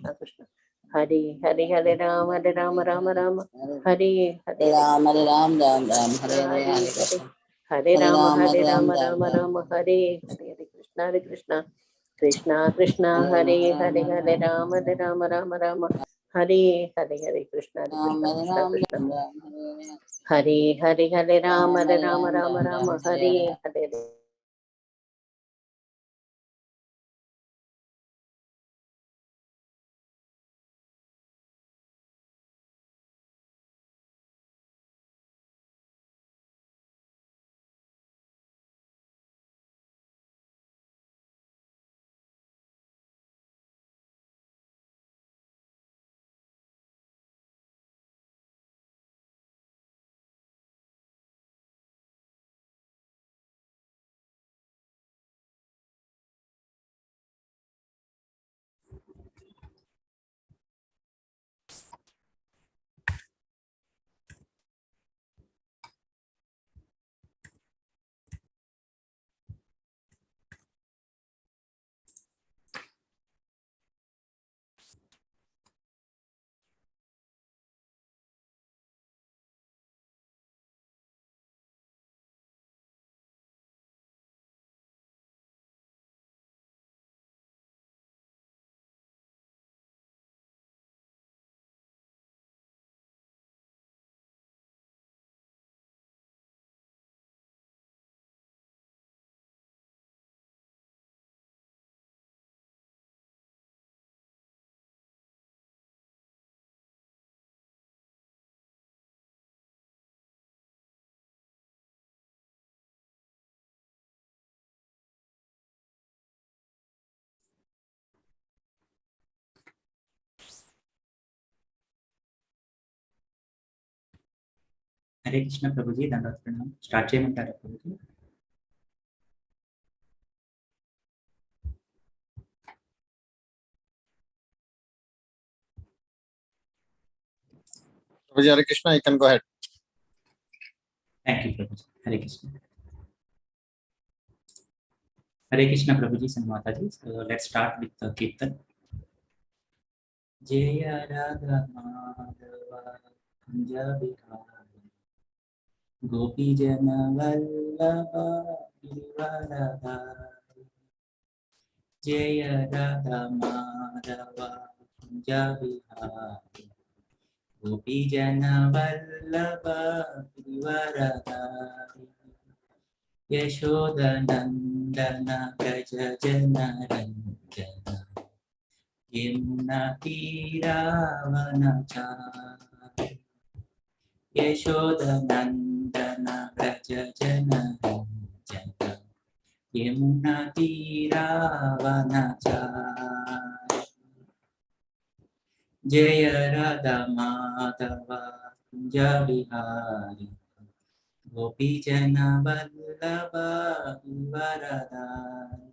Krishna Krishna Hare Hare Hare Rama Rama Rama Hare Hare Ram Hare Ram Ram Ram Hare Hare Hare Hare Hare Krishna Hare Hare Rama Ram Hare Ram Rama Ram Rama Ram Rama Hare Hare Hare Krishna Krishna Krishna Hare Hare Hare Rama Rama Rama Hare Hare Hare Krishna Ram Hare Krishna Ram Krishna Ram Ram Hare Hare Hare Rama Ram Hare Rama Ram Rama Ram Rama Ram Hare Hare Hare हरे कृष्ण प्रभु जी दंडवत प्रणाम start చేయమంటారా prabhu ji Prabhuji, Hare Krishna, you can go ahead. Thank you prabhu ji Hare Krishna Hare Krishna prabhu ji and mata ji so let's start with the kirtan जय राधा माधव कुंज बिहारी गोपी जन वल्लभ गिरिवरधारी जय राधा माधव कुंज बिहारी गोपी जन वल्लभ गिरिवरधारी यशोदनंदन व्रज जन रंजन यमुना तीरावनचारि यशोदनंदन व्रज जन रंजन यमुना तीरावनचारि जय राधा माधव कुंज बिहारी गोपी जन वल्लभ गिरिवरधारी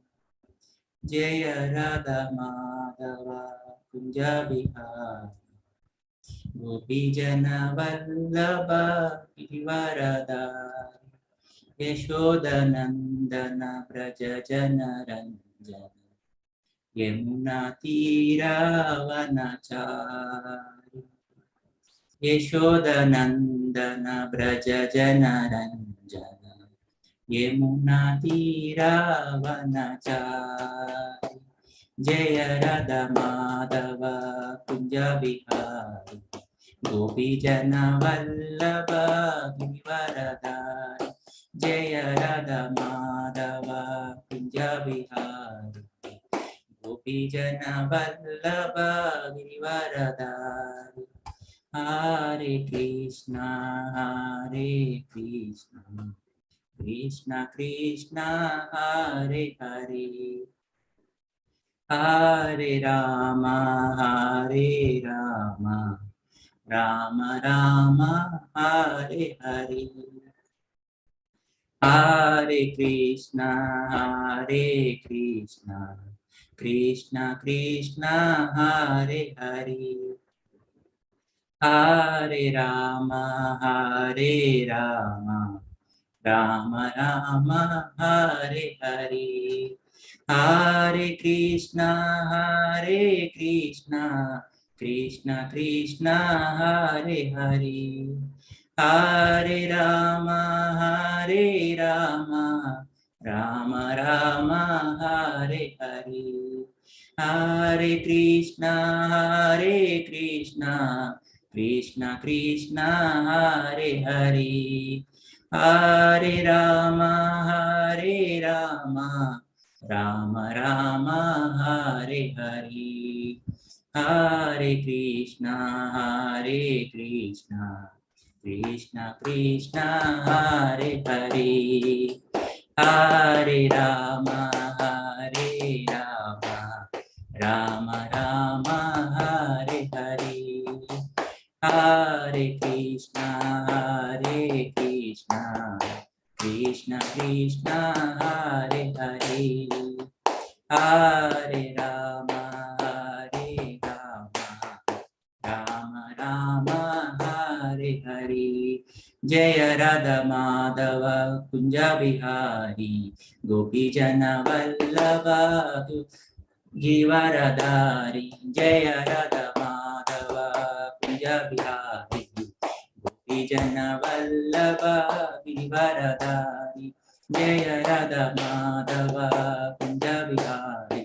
जय राधा माधव कुंज बिहारी गोपी जन वल्लभ गिरिवरधारी यशोदनंदन व्रज जन रंजन यमुना तीरावनचारि यशोदनंदन व्रज जन रंजन यमुना तीरावनचारि जय राधा माधव कुंज बिहारी गोपी जन वल्लभ गिरिवरधारी जय राधा माधव कुंज बिहारी गोपी जन वल्लभ गिरिवरधारी हरे Krishna Krishna Krishna Hare Hare Hare Ram Ram Ram Hare Hare Hare Krishna Krishna Krishna Hare Hare Hare Ram Ram Ram Hare Hare Hare Krishna, Krishna Krishna, Hare Hare, Hare Rama, Rama Rama, Hare Hare, Hare Krishna, Krishna Krishna, Hare Hare, Hare Rama, Rama Rama, Hare Hare, Hare Krishna, Krishna Krishna, Hare Hare, Hare Rama, Rama Rama, Hare Hare, Hare Krishna, Krishna Krishna, Hare Hare, Hare Rama, Rama Rama, Hare Hare, Jaya Radha Madhava Kunja Bihari, Gopi Jana Vallabha Givaradari, Jaya Radha Madhava Kunja Bihari, Gopi Jana Vallabha Givaradari, Jaya Radha Madhava Kunja Bihari,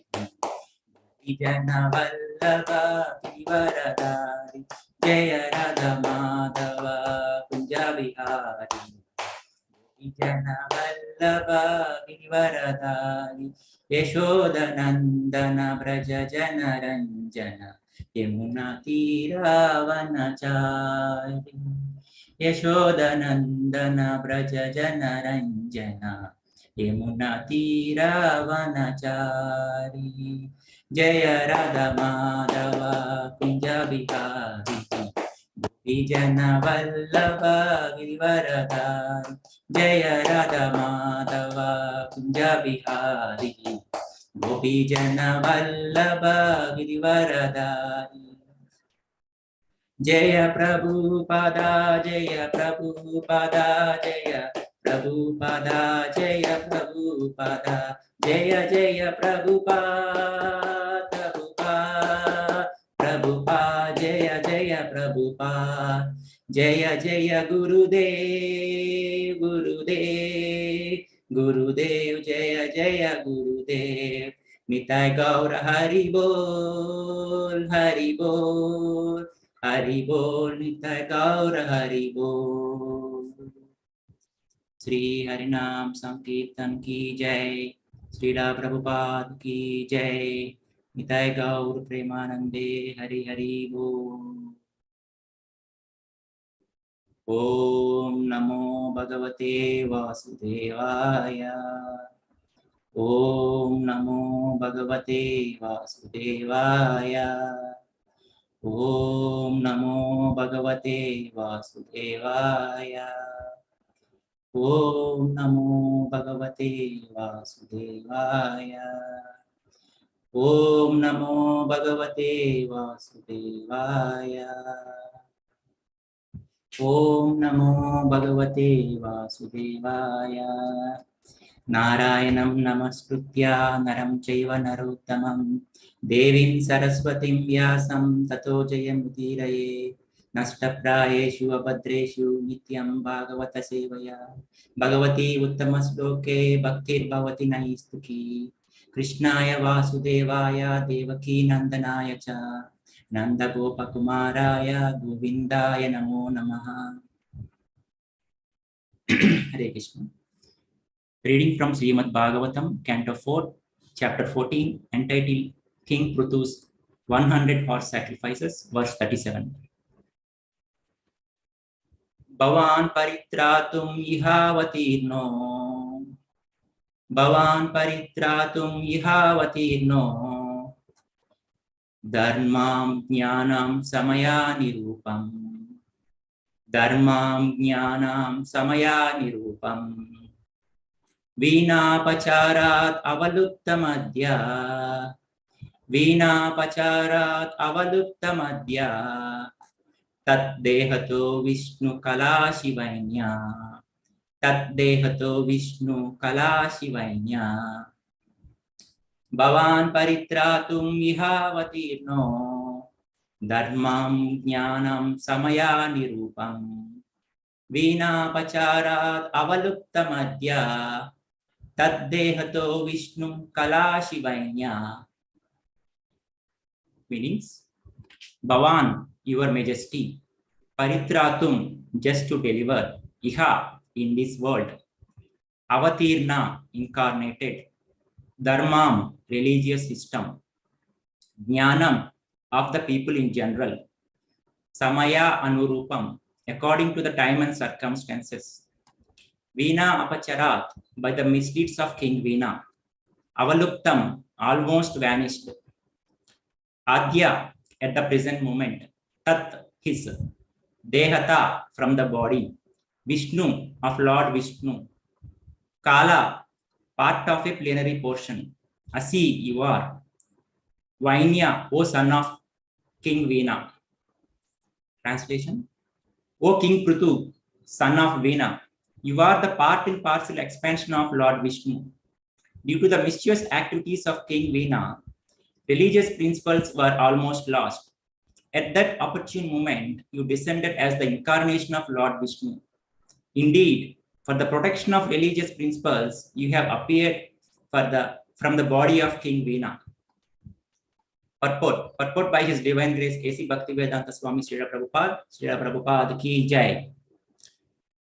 Jana Vallabha Givaradari, Jaya Radha Madhava Kunja Bihari, Jana Vallabha Givaradari, Yashodanandana Braja Jana Ranjana, Yamuna Tira Vanachari, Yashodanandana Braja Jana Ranjana, Yamuna Tira Vanachari, Jaya Radha Madhava Kunja Bihari, Vijana Vallabha Givaradari, Jaya Radha Madhava Kunja Bihari, Gopi Jana Vallabha Givaradari, Jaya Prabhupada, Jaya Prabhupada, Jaya Prabhupada, Jaya Prabhupada, Jaya Jaya Prabhupada, Prabhupada, Jaya Jaya Prabhupada, Jaya Jaya Gurudev, Gurudev, Jaya Jaya Gurudev, Nitai Gaura Hari Bol, Hari Bol, Nitai Gaura Hari Bol. Shri Harinam Sankirtan की जय, श्रीला प्रभुपाद की जय, निताय गौर प्रेमानंदे, हरि हरि बोल। ओम नमो भगवते वासुदेवाय, ओम नमो भगवते वासुदेवाय, ओम नमो भगवते वासुदेवाय, ओम नमो भगवते वासुदेवाय, ओम नमो भगवते वासुदेवाय, ओम नमो भगवते वासुदेवाय, नारायणं नमस्कृत्य नरं चैव नरोत्तमं, देवीं सरस्वतीं व्यासं ततो जयमुदीरये, नष्टप्रायेषु अभद्रेषु नित्यं भागवत सेवया, भगवती उत्तमश्लोके भक्तिर्भवति नैस्तुकी, कृष्णाय वासुदेवाय देवकी नंदनाय च नंदगोपकुमाराय गोविंदाय नमो नमः। हरे Krishna. Reading from Srimad Bhagavatam, Canto 4, Chapter 14, entitled King Prutu's 100 horse sacrifices, verse 37. Bhavan paritratum ihavatirno, Bhavan paritratum ihavatirno, Dharmam jnanam samayani rupam, Vinapacharat avaluptamadya, Tat dehato Vishnu kala shivainya, Bhavan paritratum ihavatirno dharmam jnanam samaya nirupam Vina pacharat avaluptamadya taddehato vishnu kalashivanya. Meanings: Bhavan, your majesty, paritratum, just to deliver, iha, in this world, avatirna, incarnated, dharmam, religious system, jnanam, of the people in general, samaya anurupam, according to the time and circumstances, Veena apacharat, by the misdeeds of King Veena, avaluptam, almost vanished, adya, at the present moment, tat, his, dehata, from the body, Vishnu, of Lord Vishnu, kala, part of a plenary portion, asi, you are, Vainya, O son of King Veena. Translation: O King Prutu, son of Veena, you are the part and parcel expansion of Lord Vishnu. Due to the mischievous activities of King Veena, religious principles were almost lost. At that opportune moment, you descended as the incarnation of Lord Vishnu. Indeed, for the protection of religious principles, you have appeared from the body of King Veena. Purport by His Divine Grace A.C. Bhaktivedanta Swami Srila Prabhupada ki jai.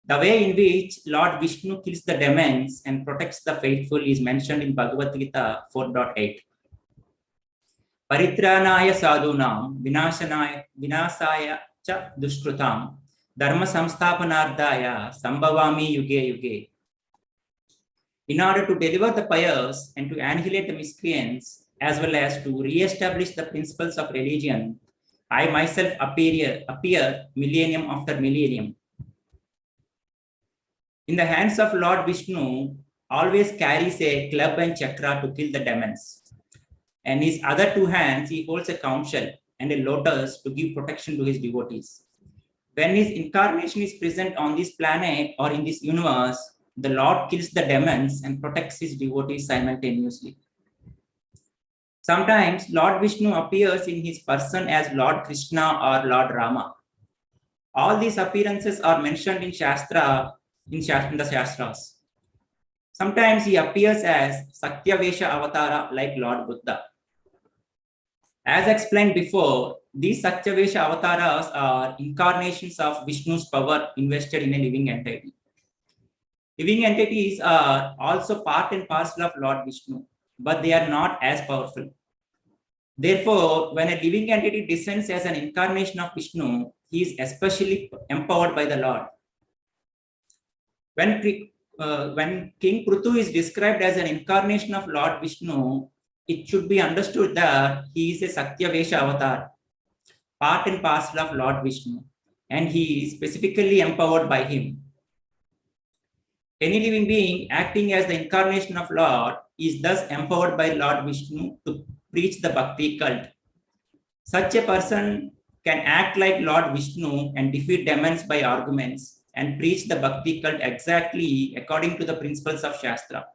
The way in which Lord Vishnu kills the demons and protects the faithful is mentioned in Bhagavad Gita 4.8. Paritranaya sadhunam vinasaya cha dushkrutam dharma samsthapanardaya sambhavami yuge yuge. In order to deliver the pious and to annihilate the miscreants, as well as to re-establish the principles of religion, I myself appear millennium after millennium. In the hands of Lord Vishnu always carries a club and chakra to kill the demons. And his other two hands, he holds a conch shell and a lotus to give protection to his devotees. When his incarnation is present on this planet or in this universe, the Lord kills the demons and protects his devotees simultaneously. Sometimes Lord Vishnu appears in his person as Lord Krishna or Lord Rama. All these appearances are mentioned in the Shastras. Sometimes he appears as Satyavesha Avatara like Lord Buddha. As explained before, these Satyavesha Avataras are incarnations of Vishnu's power invested in a living entity. Living entities are also part and parcel of Lord Vishnu, but they are not as powerful. Therefore, when a living entity descends as an incarnation of Vishnu, he is especially empowered by the Lord. When King Prutu is described as an incarnation of Lord Vishnu, it should be understood that he is a Satyavesha avatar, part and parcel of Lord Vishnu, and he is specifically empowered by him. Any living being acting as the incarnation of Lord is thus empowered by Lord Vishnu to preach the Bhakti cult. Such a person can act like Lord Vishnu and defeat demons by arguments and preach the Bhakti cult exactly according to the principles of Shastra.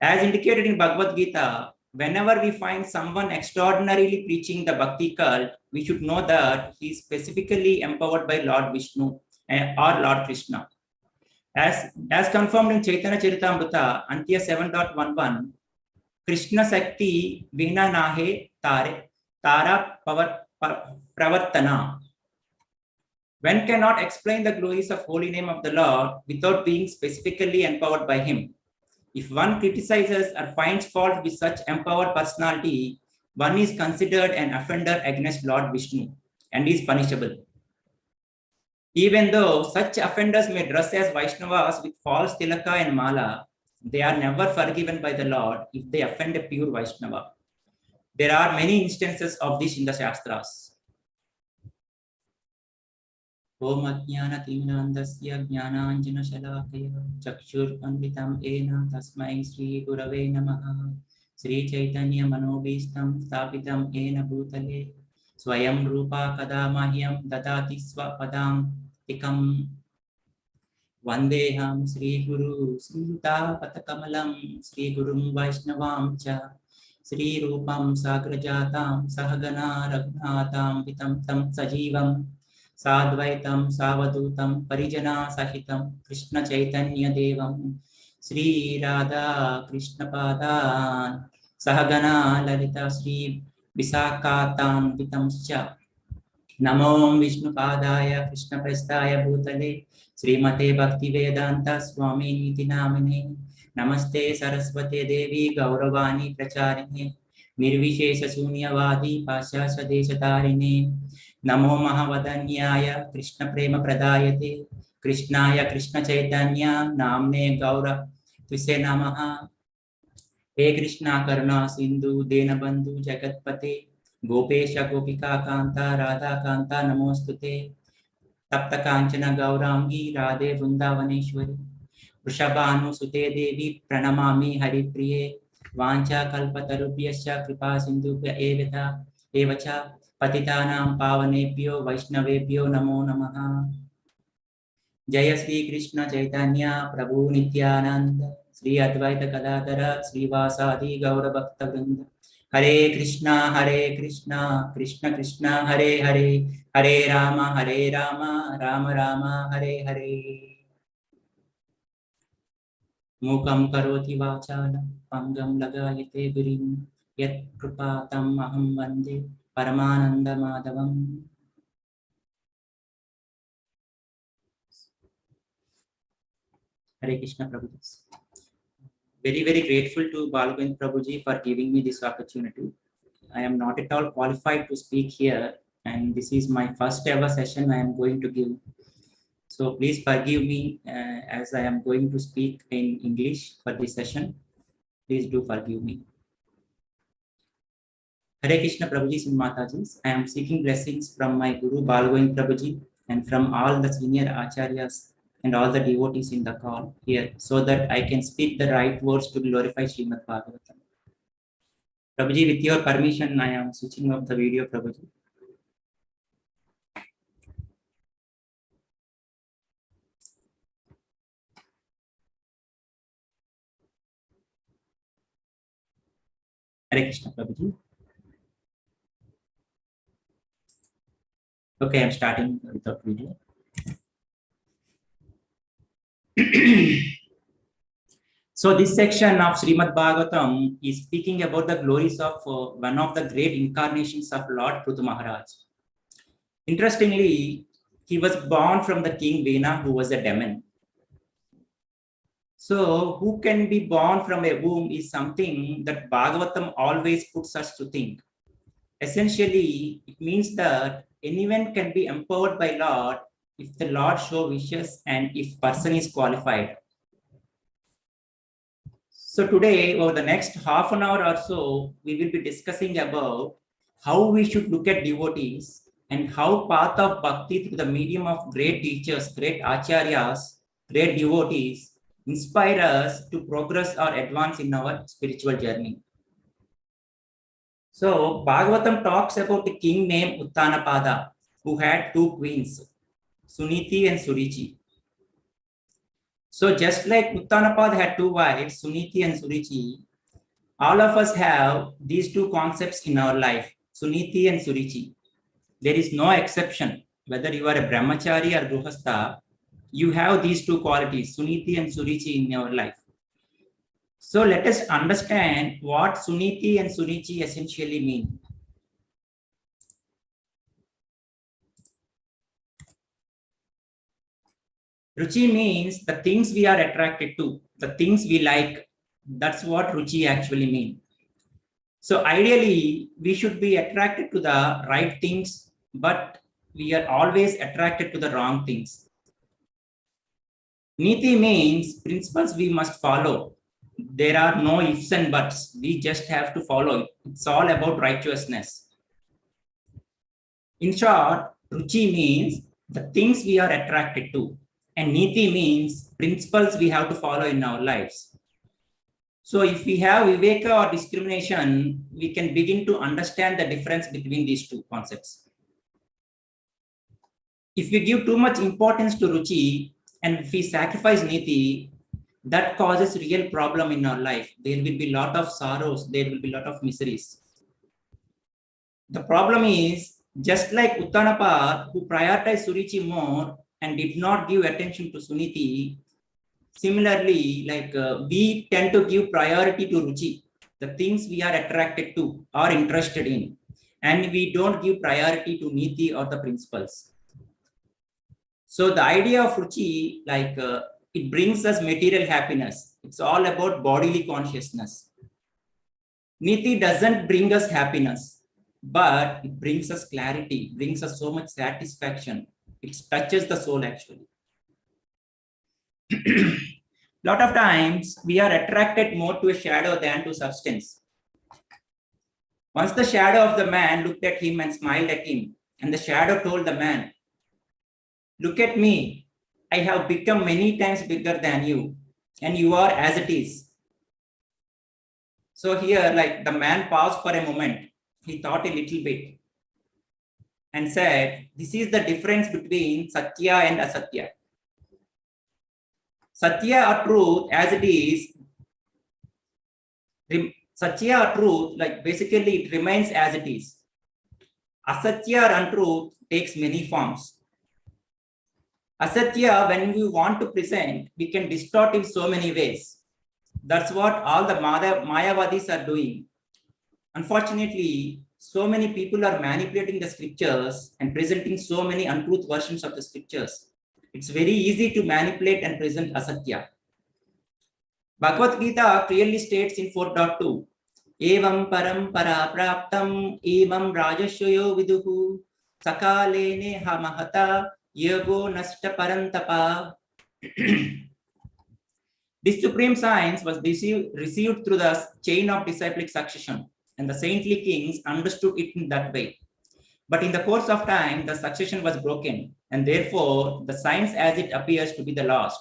As indicated in Bhagavad Gita, whenever we find someone extraordinarily preaching the Bhakti cult, we should know that he is specifically empowered by Lord Vishnu or Lord Krishna. As confirmed in Chaitanya Charitamrita, Antya 7.11, Krishna Sakti Vina Nahe Tara Pravartana. One cannot explain the glories of holy name of the Lord without being specifically empowered by him. If one criticizes or finds fault with such empowered personality, one is considered an offender against Lord Vishnu and is punishable. Even though such offenders may dress as Vaishnavas with false tilaka and mala, they are never forgiven by the Lord if they offend a pure Vaishnava. There are many instances of this in the Shastras. Om Ajnana Timirandasya Jnananjana Shalakaya Chakshur Panditam Ena Tasmai Sri Gurave Namaha Sri Chaitanya Manobhistam Stapitam Ena Bhutale Swayam Rupa Kadamahyam Dadati Swapadam Tikam Vandeham Sri Guru Sutta Patakamalam Sri Gurum Vaishnavam Cha Sri Rupam Sagrajatam Sahagana Raghunatam Vitam Tam Sajivam Sadvaitam Savadutam Parijana Sahitam Krishna Chaitanya Devam Sri Radha Krishna Padan Sahagana Lalita Sri Visakatam Vitamscha Namo Vishnu Padaya Krishna Prestaya Bhutale Srimate Bhakti Vedanta Swami Niti Namine Namaste Saraswate Devi Gauravani Pracharine Nirvishesha Sunyavadi Pasha Sadeshatarine Namo Mahavadanyaya Krishna Prema Pradayate Krishnaya Krishna Chaitanya Namne Gaura Twise Namaha He Krishna Karuna Sindhu Denabandhu Jagatpate Gopesh Gopika Kanta Radha Kanta Namostute Tapta Kanchana Gaurangi Radhe Vrindavaneshwari Vrishabhanu Sute Devi Pranamami Haripriye Vancha Kalpatarubhyascha Kripa Sindhubhya Evacha Patitanam Pavanebhyo Vaishnavebhyo Namo Namaha Jaya Sri Krishna Chaitanya Prabhu Nityananda Sri Advaita Gadadhara Srivasadi Gaura Bhakta Vrinda Hare Krishna Krishna Krishna Hare Hare Hare Rama Rama Rama Hare Hare Mukam karoti vachala pangam lagayate virim yat kripatam aham vande paramananda madhavam. Hare Krishna Prabhuji. Very grateful to Balgovind Prabhuji for giving me this opportunity. I am not at all qualified to speak here, and this is my first ever session I am going to give. So please forgive me as I am going to speak in English for this session. Please do forgive me. Hare Krishna Prabhuji and Matajis. I am seeking blessings from my Guru Balgovind Prabhuji and from all the senior acharyas and all the devotees in the call here, so that I can speak the right words to glorify Srimad Bhagavatam. Prabhuji, with your permission, I am switching off the video, Prabhuji. Hare Krishna Prabhuji. Okay, I'm starting without video. So this section of Srimad Bhagavatam is speaking about the glories of one of the great incarnations of Lord Prithu Maharaj. Interestingly, he was born from the king Vena, who was a demon. So who can be born from a womb is something that Bhagavatam always puts us to think. Essentially, it means that anyone can be empowered by Lord if the Lord show wishes and if person is qualified. So today, over the next half an hour or so, we will be discussing about how we should look at devotees and how path of bhakti through the medium of great teachers, great acharyas, great devotees inspire us to progress or advance in our spiritual journey. So Bhagavatam talks about the king named Uttanapada, who had two queens, Suniti and Surichi. So just like Uttanapada had two wives, Suniti and Surichi, all of us have these two concepts in our life, Suniti and Surichi. There is no exception. Whether you are a brahmachari or gruhastha, you have these two qualities, Suniti and Surichi, in your life. So let us understand what Suniti and Surichi essentially mean. Ruchi means the things we are attracted to, the things we like. That's what Ruchi actually means. So ideally, we should be attracted to the right things, but we are always attracted to the wrong things. Niti means principles we must follow. There are no ifs and buts. We just have to follow it. It's all about righteousness. In short, Ruchi means the things we are attracted to. And Niti means principles we have to follow in our lives. So if we have Viveka or discrimination, we can begin to understand the difference between these two concepts. If we give too much importance to Ruchi and if we sacrifice Niti, that causes real problem in our life. There will be lot of sorrows, there will be lot of miseries. The problem is, just like Uttanapa, who prioritized Surichi more and did not give attention to Suniti, similarly, we tend to give priority to Ruchi, the things we are attracted to or interested in, and we don't give priority to Niti or the principles. So the idea of Ruchi, it brings us material happiness. It's all about bodily consciousness. Niti doesn't bring us happiness, but it brings us clarity, brings us so much satisfaction. It touches the soul actually. Lot of times we are attracted more to a shadow than to substance. Once the shadow of the man looked at him and smiled at him, and the shadow told the man, "Look at me, I have become many times bigger than you, and you are as it is." So here, the man paused for a moment. He thought a little bit and said, "This is the difference between Satya and Asatya. Satya or truth as it is, Satya or truth, basically it remains as it is. Asatya or untruth takes many forms. Asatya, when we want to present, we can distort in so many ways. That's what all the Mayavadis are doing. Unfortunately, so many people are manipulating the scriptures and presenting so many untruth versions of the scriptures. It's very easy to manipulate and present Asatya. Bhagavad Gita clearly states in 4.2, Evam parampara praptam evam rajashoyo viduhu sakalene hamahata yogo nasta parantapa. This supreme science was received through the chain of disciplic succession, and the saintly kings understood it in that way. But in the course of time, the succession was broken, and therefore the science as it appears to be the lost.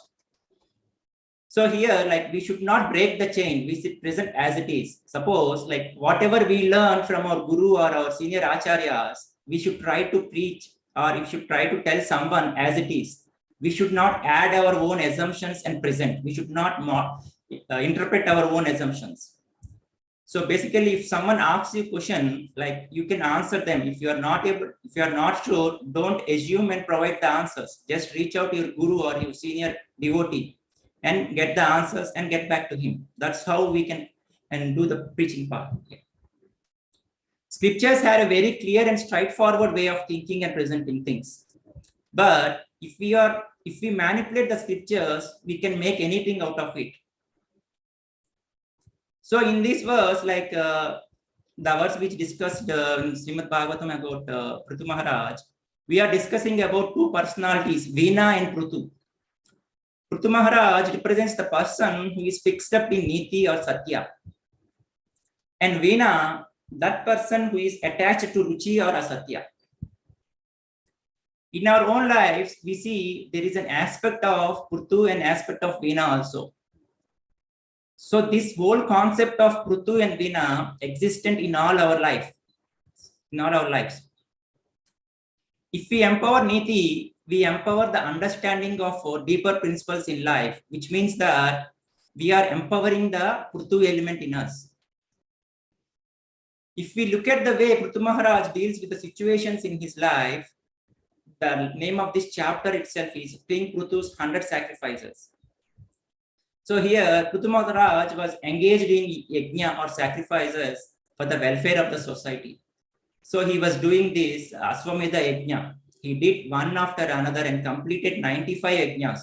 So here, we should not break the chain, we should present as it is. Suppose, whatever we learn from our guru or our senior acharyas, we should try to preach, or we should try to tell someone as it is. We should not add our own assumptions and present. We should not interpret our own assumptions. So basically, if someone asks you a question, you can answer them. If you are not sure, don't assume and provide the answers. Just reach out to your guru or your senior devotee and get the answers and get back to him. That's how we can do the preaching part. Yeah. Scriptures have a very clear and straightforward way of thinking and presenting things. But if we manipulate the scriptures, we can make anything out of it. So in this verse, the verse which discussed in Srimad Bhagavatam about Prithu Maharaj, we are discussing about two personalities, Veena and Prithu. Prithu Maharaj represents the person who is fixed up in Niti or Satya. And Veena, that person who is attached to Ruchi or Asatya. In our own lives, we see there is an aspect of Prithu and aspect of Veena also. So this whole concept of Prithu and Veena existent in all our lives. If we empower Niti, we empower the understanding of deeper principles in life, which means that we are empowering the Prithu element in us. If we look at the way Prithu Maharaj deals with the situations in his life, the name of this chapter itself is King Prithu's 100 Sacrifices. So here, Prithu Maharaj was engaged in yajna or sacrifices for the welfare of the society. So he was doing this Aswamedha yajna. He did one after another and completed 95 yajnas.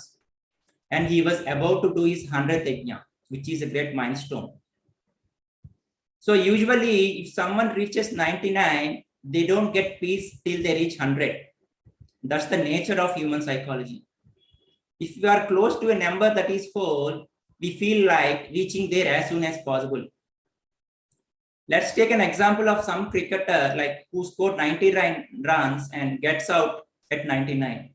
And he was about to do his 100th yajna, which is a great milestone. So usually, if someone reaches 99, they don't get peace till they reach 100. That's the nature of human psychology. If we are close to a number that is full, we feel like reaching there as soon as possible. Let's take an example of some cricketer who scored 90 runs and gets out at 99.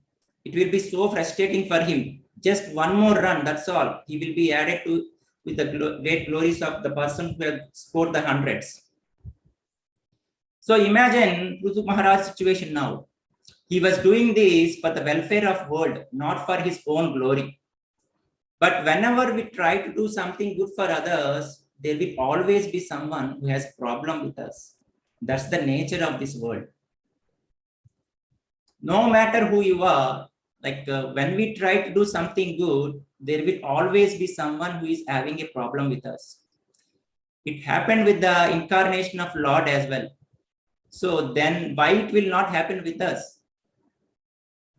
It will be so frustrating for him. Just one more run, that's all. He will be added to with the great glories of the person who has scored the hundreds. So imagine Prithu Maharaj's situation now. He was doing this for the welfare of world, not for his own glory. But whenever we try to do something good for others, there will always be someone who has a problem with us. That's the nature of this world. No matter who you are, when we try to do something good, there will always be someone who is having a problem with us. It happened with the incarnation of Lord as well. So then why it will not happen with us?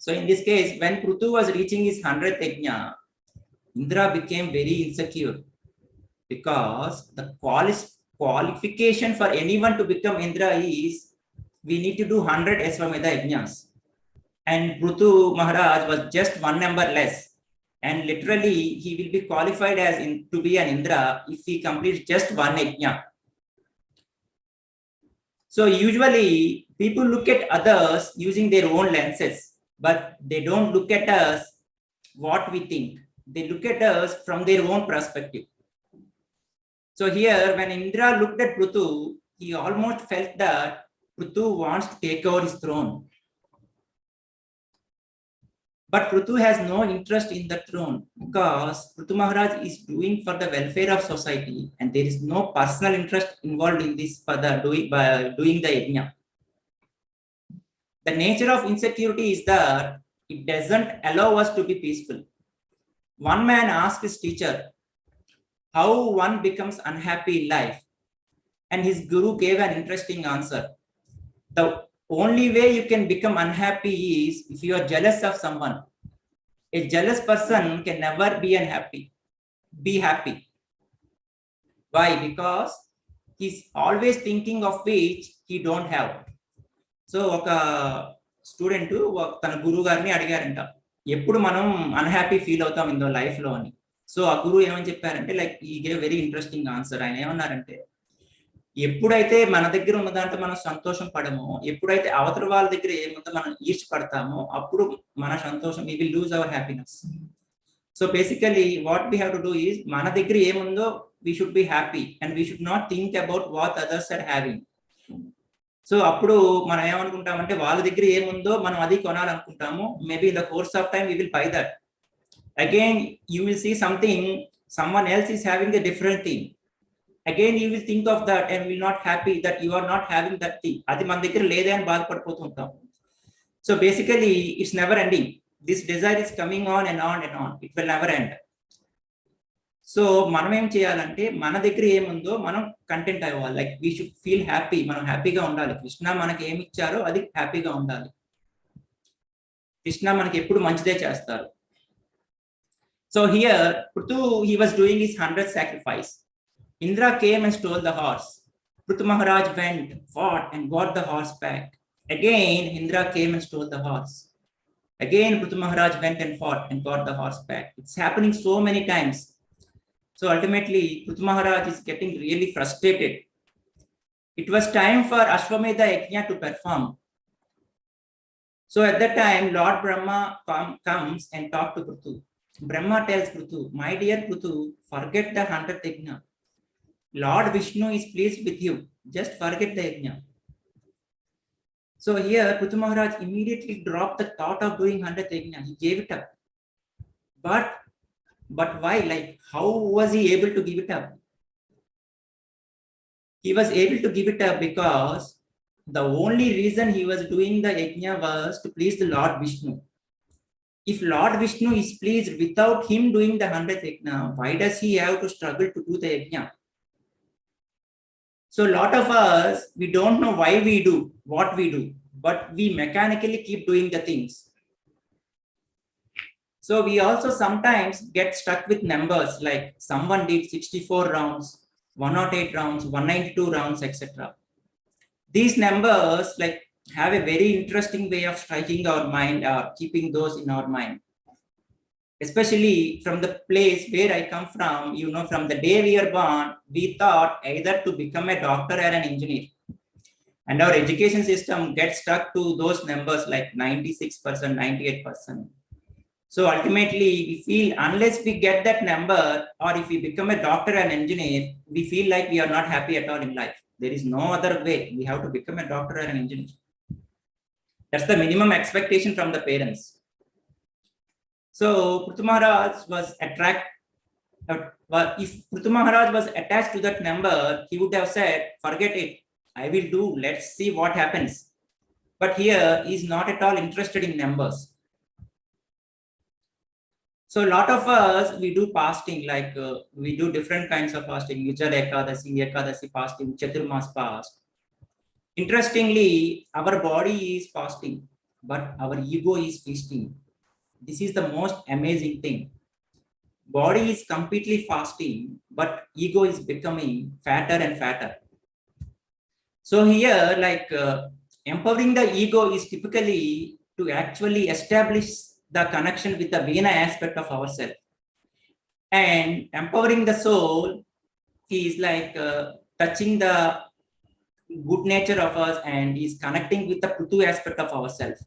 So in this case, when Prithu was reaching his 100th yajna, Indra became very insecure, because the qualification for anyone to become Indra is we need to do 100 Aswamedha yajnas. And Prithu Maharaj was just one number less. And literally, he will be qualified to be an Indra if he completes just one yajna. So usually, people look at others using their own lenses, but they don't look at us what we think. They look at us from their own perspective. So here, when Indra looked at Prithu, he almost felt that Prithu wants to take over his throne. But Prithu has no interest in the throne, because Prithu Maharaj is doing for the welfare of society, and there is no personal interest involved in this for the doing the yajna. The nature of insecurity is that it doesn't allow us to be peaceful. One man asked his teacher how one becomes unhappy in life, and his guru gave an interesting answer. The only way you can become unhappy is if you are jealous of someone. A jealous person can never be happy. Why? Because he's always thinking of which he don't have. So oka student tana guru garni adigaranta eppudu manam unhappy feel avutam in the life lo ani. So a guru emani chepparante, he gave very interesting answer. Ayana emanarante, ఎప్పుడైతే మన దగ్గర ఉన్న దాంట్లో మనం సంతోషం పడమో, ఎప్పుడైతే అవతల వాళ్ళ దగ్గర ఏముందో మనం ఈర్ష్యపడతామో, అప్పుడు మన సంతోషం, we will lose our happiness. So basically what we have to do is, మన దగ్గర ఏముందో we should be happy and we should not think about what others are having. So అప్పుడు మనం ఏమనుకుంటామంటే, వాళ్ళ దగ్గర ఏముందో మనం అది కొనాలనుకుంటాము. Maybe in the course of time we will buy that. Again you will see someone else is having a different thing. Again you will think of that and will not happy that you are not having that thing. Adi man దగ్గర లేదే అని బాధపడిపోతూ ఉంటాం. So basically it's never ending. This desire is coming on and on and on. It will never end. So మనం ఏం చేయాలంటే, మన దగ్గర ఏముందో మనం కంటెంట్ అవ్వాలి. Like we should feel happy. మనం హ్యాపీగా ఉండాలి. కృష్ణ మనకి ఏమి ఇచ్చారో అది హ్యాపీగా ఉండాలి. కృష్ణ మనకి ఎప్పుడు మంచిదే చేస్తారు. So here Prithu, he was doing his 100th sacrifice. Indra came and stole the horse. Prithu Maharaj went, fought and got the horse back. Again Indra came and stole the horse. Again Prithu Maharaj went and fought and got the horse back. It's happening so many times. So ultimately Prithu Maharaj is getting really frustrated. It was time for Ashwamedha Yajna to perform. So at that time Lord Brahma comes and talks to Prithu. Brahma tells Prithu, my dear Prithu, forget the 100th yajna. Lord Vishnu is pleased with you. Just forget the yajna. So here Prithu Maharaj immediately dropped the thought of doing 100th yajna. He gave it up. But why? Like, how was he able to give it up? He was able to give it up because the only reason he was doing the yajna was to please the Lord Vishnu. If Lord Vishnu is pleased without him doing the 100th yajna, why does he have to struggle to do the yajna? So a lot of us, we don't know why we do what we do, but we mechanically keep doing the things. So we also sometimes get stuck with numbers, like someone did 64 rounds, 108 rounds, 192 rounds, etc. These numbers have a very interesting way of striking our mind or keeping those in our mind. Especially from the place where I come from, from the day we are born, we thought either to become a doctor or an engineer. And our education system gets stuck to those numbers like 96%, 98%. So ultimately, we feel unless we get that number, or if we become a doctor and engineer, we feel like we are not happy at all in life. There is no other way. We have to become a doctor or an engineer. That's the minimum expectation from the parents. So Prithu Maharaj was But if Prithu Maharaj was attached to that number, he would have said, forget it, I will do, let's see what happens. But here he is not at all interested in numbers. So a lot of us, we do fasting, like we do different kinds of fasting, Yujal Ekadasi fasting, Chaturmas fast. Interestingly, our body is fasting, but our ego is feasting. This is the most amazing thing. Body is completely fasting, but ego is becoming fatter and fatter. So here, like empowering the ego is typically to actually establish the connection with the Vena aspect of ourselves. And empowering the soul is like touching the good nature of us and is connecting with the Prithu aspect of ourselves.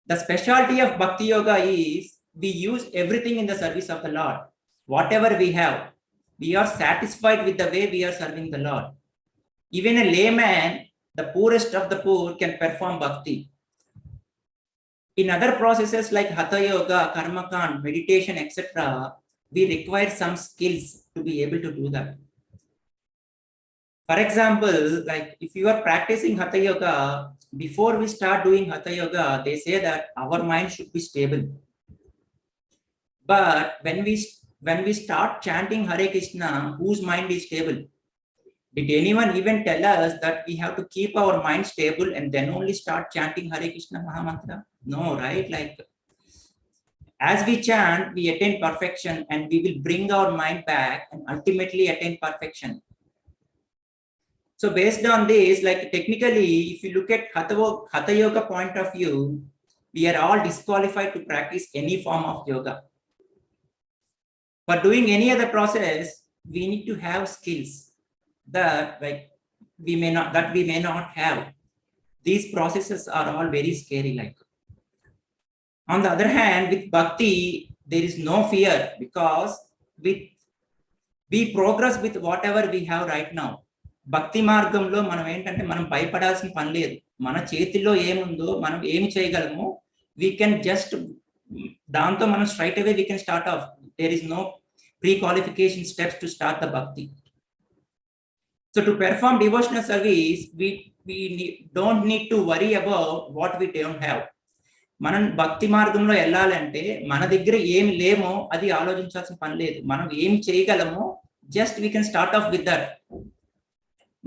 The specialty of Bhakti Yoga is we use everything in the service of the Lord. Whatever we have, we are satisfied with the way we are serving the Lord. Even a layman, the poorest of the poor, can perform bhakti. In other processes like Hatha Yoga, Karma Kand, meditation, etc., we require some skills to be able to do that. For example, like if you are practicing Hatha Yoga, before we start doing Hatha Yoga, they say that our mind should be stable. But when we start chanting Hare Krishna, whose mind is stable? Did anyone even tell us that we have to keep our mind stable and then only start chanting Hare Krishna Mahamantra? No, right? Like as we chant, we attain perfection and we will bring our mind back and ultimately attain perfection. So based on this, like technically, if you look at Hatha Yoga point of view, we are all disqualified to practice any form of yoga. For doing any other process, we need to have skills that we may not have. These processes are all very scary. Like on the other hand, with bhakti, there is no fear because we progress with whatever we have right now. భక్తి మార్గంలో మనం ఏంటంటే మనం భయపడాల్సిన పని లేదు. మన చేతిలో ఏముందో మనం ఏమి చేయగలమో we can just దాంతో మనం straight away we can start off. There is no pre-qualification steps to start the bhakti. So to perform devotional service, we don't need to worry about what we don't have. మనం భక్తి మార్గంలో వెళ్ళాలంటే మన దగ్గర ఏమి లేమో అది ఆలోచించాల్సిన పని లేదు. మనం ఏం చేయగలమో just we can start off with that.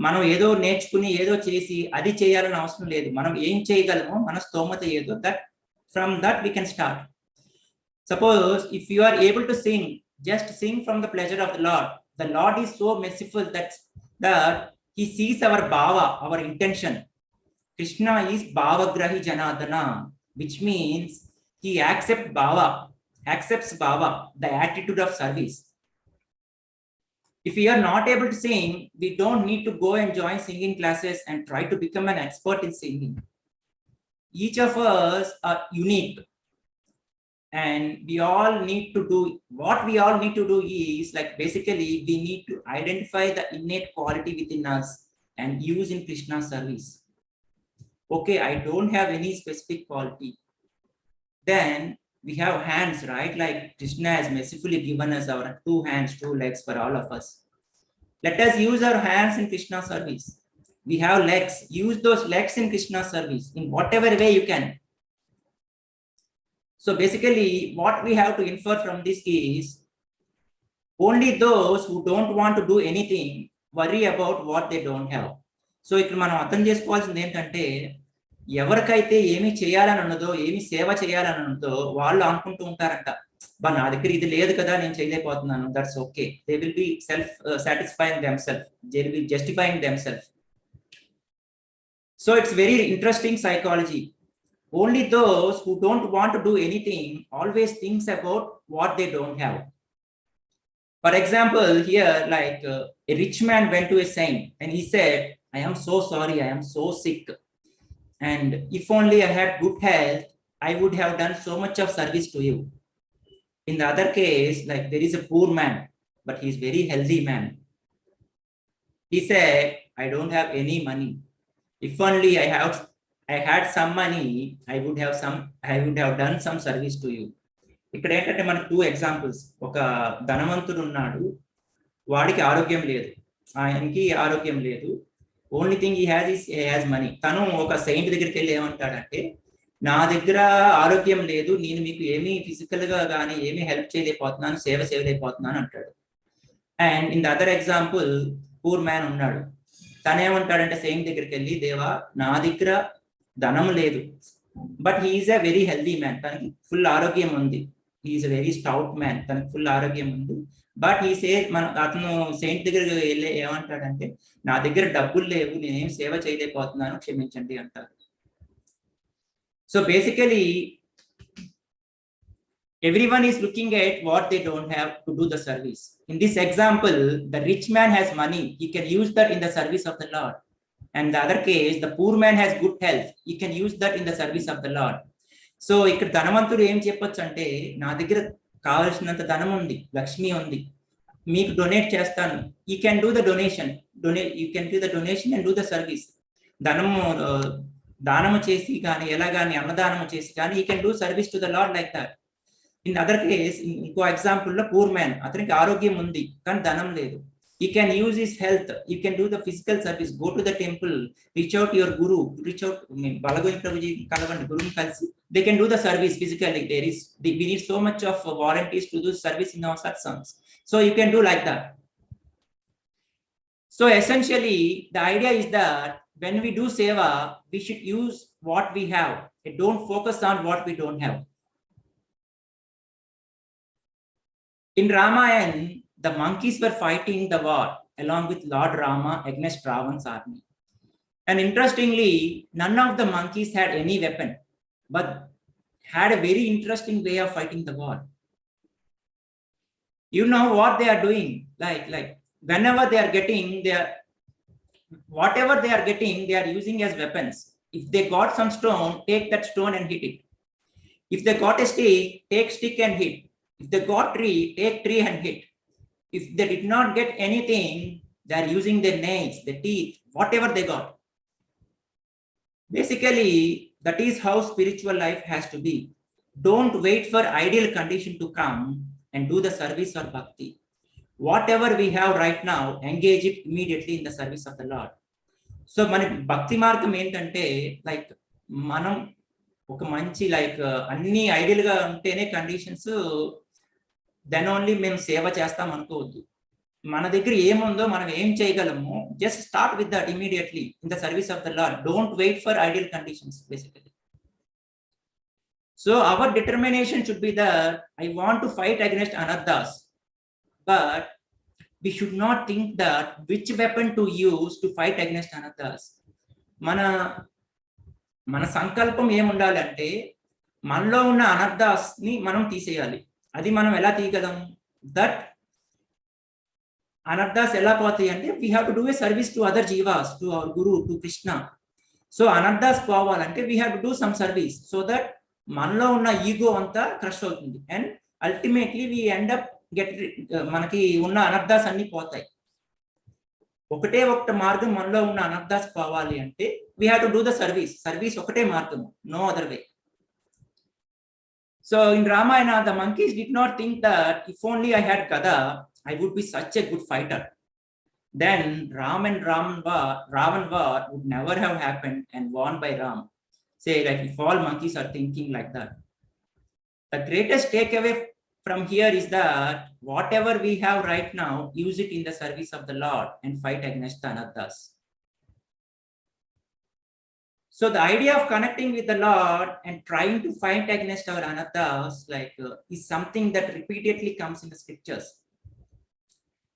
మనం ఏదో నేర్చుకుని ఏదో చేసి అది చేయాలని అవసరం లేదు. మనం ఏం చేయగలమో మన స్తోమత ఏదో that from that we can start. Suppose if you are able to sing, just sing from the pleasure of the Lord. The Lord is so merciful that he sees our bhava, our intention. Krishna is bhavagrahi janadana, which means he accepts bhava, the attitude of service. If we are not able to sing, we don't need to go and join singing classes and try to become an expert in singing. Each of us are unique. And we all need to do, what we all need to do is like basically we need to identify the innate quality within us and use in Krishna's service. Okay, I don't have any specific quality. Then we have hands, right? Like Krishna has mercifully given us our 2 hands, 2 legs for all of us. Let us use our hands in Krishna's service. We have legs, use those legs in Krishna's service in whatever way you can. So basically what we have to infer from this is only those who don't want to do anything worry about what they don't have. So ఇక్కడ మనం అర్థం చేసుకోవాల్సింది ఏంటంటే ఎవరికైతే ఏమి చేయాలని ఉన్నదో ఏమి సేవ చేయాలని ఉన్నదో వాళ్ళు అనుకుంటూ ఉంటారంట, బా నా దగ్గర ఇది లేదు కదా నేను చేయలేకపోతున్నాను, that's okay. They will be self satisfying themself, they will be justifying themself. So it's very interesting psychology. Only those who don't want to do anything always thinks about what they don't have. For example, here like a rich man went to a saint and he said, I am so sorry, I am so sick. And if only I had good health, I would have done so much of service to you. In the other case, like there is a poor man, but he is very healthy man. He said, I don't have any money. If only I had some money, I would have done some service to you. ఇక్కడ ఏంటంటే మనకు 2 examples. ఒక ధనవంతుడు ఉన్నాడు, వాడికి ఆరోగ్యం లేదు, ఆయనకి ఆరోగ్యం లేదు. Only thing he has money. తను ఒక సెయింట్ దగ్గరికి వెళ్ళి ఏమంటాడంటే, నా దగ్గర ఆరోగ్యం లేదు, నేను మీకు ఏమీ ఫిజికల్ గా కానీ ఏమీ హెల్ప్ చేయలేకపోతున్నాను, సేవ చేయలేకపోతున్నాను అంటాడు. And in the other example, poor man ఉన్నాడు, తనేమంటాడంటే సెయింట్ దగ్గరికి వెళ్ళి, దేవా నా దగ్గర ధనం లేదు, but he's a very healthy man, తనకి ఫుల్ ఆరోగ్యం ఉంది, he's a very stout man, తనకి ఫుల్ ఆరోగ్యం ఉంది. బట్ ఈ అతను సెయింట్ దగ్గర వెళ్ళి ఏమంటాడంటే, నా దగ్గర డబ్బులు లేవు, నేనేం సేవ చేయలేకపోతున్నాను, క్షమించండి అంటారు. So basically everyone is looking at what they don't have to do the service. In this example, the rich man has money, he can use that in the service of the Lord. And the other case, the poor man has good health, he can use that in the service of the Lord. So ఇక్కడ ధనవంతుడు ఏం చెప్పొచ్చు అంటే, నా దగ్గర కావాల్సినంత ధనం ఉంది, లక్ష్మి ఉంది, మీకు డొనేట్ చేస్తాను. You can do the donation, you can do the donation and do the service. దానము చేసి కానీ, ఎలా కానీ అన్నదానము చేసి కానీ, you can do service to the lord like that. In other case, ఇంకో ఎగ్జాంపుల్ లో పూర్ మ్యాన్, అతనికి ఆరోగ్యం ఉంది కానీ ధనం లేదు. He can use his health, you can do the physical service, go to the temple, reach out to your guru, reach out, Balagoyi Prabhuji kalavandi, guru kalisi, they can do the service physically. We need so much of volunteers to do service in our satsangs, so you can do like that. So essentially the idea is that when we do seva, we should use what we have, don't focus on what we don't have. In Ramayana, the monkeys were fighting the war along with Lord Rama against Ravan's army. And interestingly, none of the monkeys had any weapon, but had a very interesting way of fighting the war. You know what they are doing? Like whenever they are getting whatever they are getting, they are using as weapons. If they got some stone, take that stone and hit it. If they got a stick, take stick and hit. If they got tree, take tree and hit. If they did not get anything, they are using their nails, their teeth, whatever they got. Basically, that is how spiritual life has to be. Don't wait for ideal condition to come and do the service or bhakti. Whatever we have right now, engage it immediately in the service of the Lord. So, మన భక్తి మార్గం ఏంటంటే, like మనం ఒక మంచి అన్ని ideal గా ఉంటేనే కండిషన్స్, దెన్ ఓన్లీ మేము సేవ చేస్తాం అనుకోవద్దు. మన దగ్గర ఏముందో, మనం ఏం చేయగలము, just start with that immediately in the service of the lord. Don't wait for ideal conditions basically. So our determination should be that I want to fight against అనర్థాస్, but we should not think that which weapon to use to fight against అనర్థాస్. మన సంకల్పం ఏముండాలంటే, మనలో ఉన్న అనర్థాస్ ని మనం తీసేయాలి. అది మనం ఎలా తీయగలం? దట్ అనర్థాస్ ఎలా పోతాయి అంటే, we have to do a service to other జీవాస్, to our guru, to Krishna. So అనర్థాస్ పోవాలంటే we have to do some service, so that మనలో ఉన్న ఈగో అంతా క్రష్ అవుతుంది. And ultimately we end up మనకి ఉన్న అనర్థాస్ అన్ని పోతాయి. ఒకటే మార్గం, మనలో ఉన్న అనర్థాస్ పోవాలి అంటే we have to do the service ఒకటే మార్గం, no other way. So in Ramayana, the monkeys did not think that if only I had Gada, I would be such a good fighter. Then Ravan war would never have happened and won by Ram. Say, like, if all monkeys are thinking like that. The greatest takeaway from here is that whatever we have right now, use it in the service of the Lord and fight against the anarthas. So the idea of connecting with the Lord and trying to fight against our anarthas is something that repeatedly comes in the scriptures.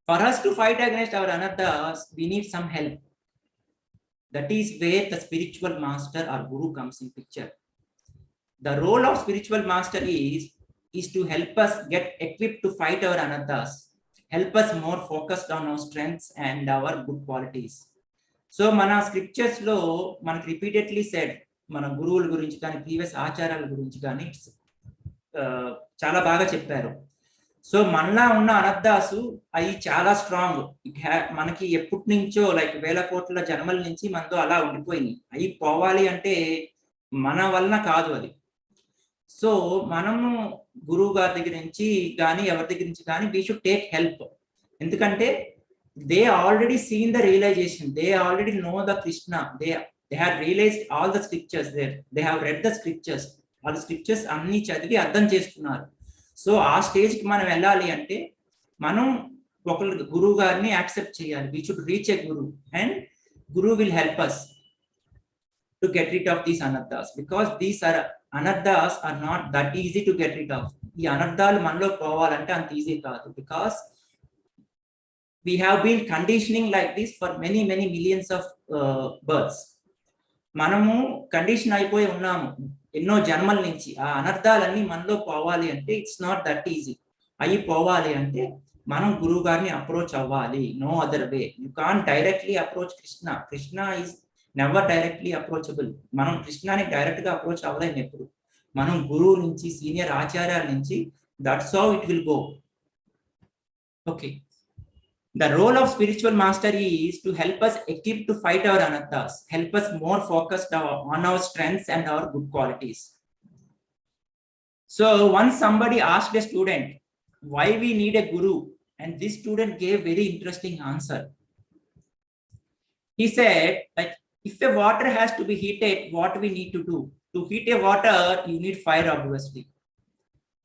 For us to fight against our anarthas, we need some help. That is where the spiritual master or guru comes in picture. The role of spiritual master is to help us get equipped to fight our anarthas, help us more focused on our strengths and our good qualities. So మన scriptures లో మనకు repeatedly said, మన గురువుల గురించి కానీ, previous ఆచారాల గురించి కానీ చాలా బాగా చెప్పారు. సో మనలా ఉన్న అనర్థాసు అవి చాలా స్ట్రాంగ్, మనకి ఎప్పటి నుంచో వేల కోట్ల జన్మల నుంచి మనతో అలా ఉండిపోయినాయి. అవి పోవాలి అంటే మన వలన కాదు అది. సో మనము గురువు గారి దగ్గర నుంచి కానీ ఎవరి దగ్గర నుంచి కానీ వీ షుడ్ టేక్ హెల్ప్. ఎందుకంటే they already seen the realization, they already know the Krishna, they have realized all the scriptures there, they have read the scriptures, all the scriptures అన్ని చదివి అర్థం చేసుకున్నారు. సో ఆ స్టేజ్ కి మనం వెళ్ళాలి అంటే మనం ఒకరు గురువు గారిని యాక్సెప్ట్ చేయాలి. we should reach a guru and guru will help us to get rid of these anarthas, because these are anarthas are not that easy to get rid of. ఈ అనర్థాలు మనలో పోవాలంటే అంత ఈజీ కాదు, because we have been conditioning like this for many millions of births. మనము condition అయిపోయి ఉన్నాము ఎన్నో జన్మల నుంచి. ఆ అనర్థాలన్నీ మనలో పోవాలి అంటే ఇట్స్ నాట్ దట్ ఈజీ. అవి పోవాలి అంటే మనం గురువు గారిని అప్రోచ్ అవ్వాలి. No other way. You can't directly approach Krishna. Krishna is never directly approachable. మనం కృష్ణని డైరెక్ట్ గా అప్రోచ్ అవ్వలేము ఎప్పుడు. మనం గురువు నుంచి, సీనియర్ ఆచార్యాల నుంచి, that's how it will go. Okay. The role of spiritual master is to help us equip to fight our anarthas, help us more focused on our strengths and our good qualities. So once somebody asked a student why we need a guru, and this student gave very interesting answer. He said, like, if a water has to be heated, what we need to do? To heat a water, you need fire obviously,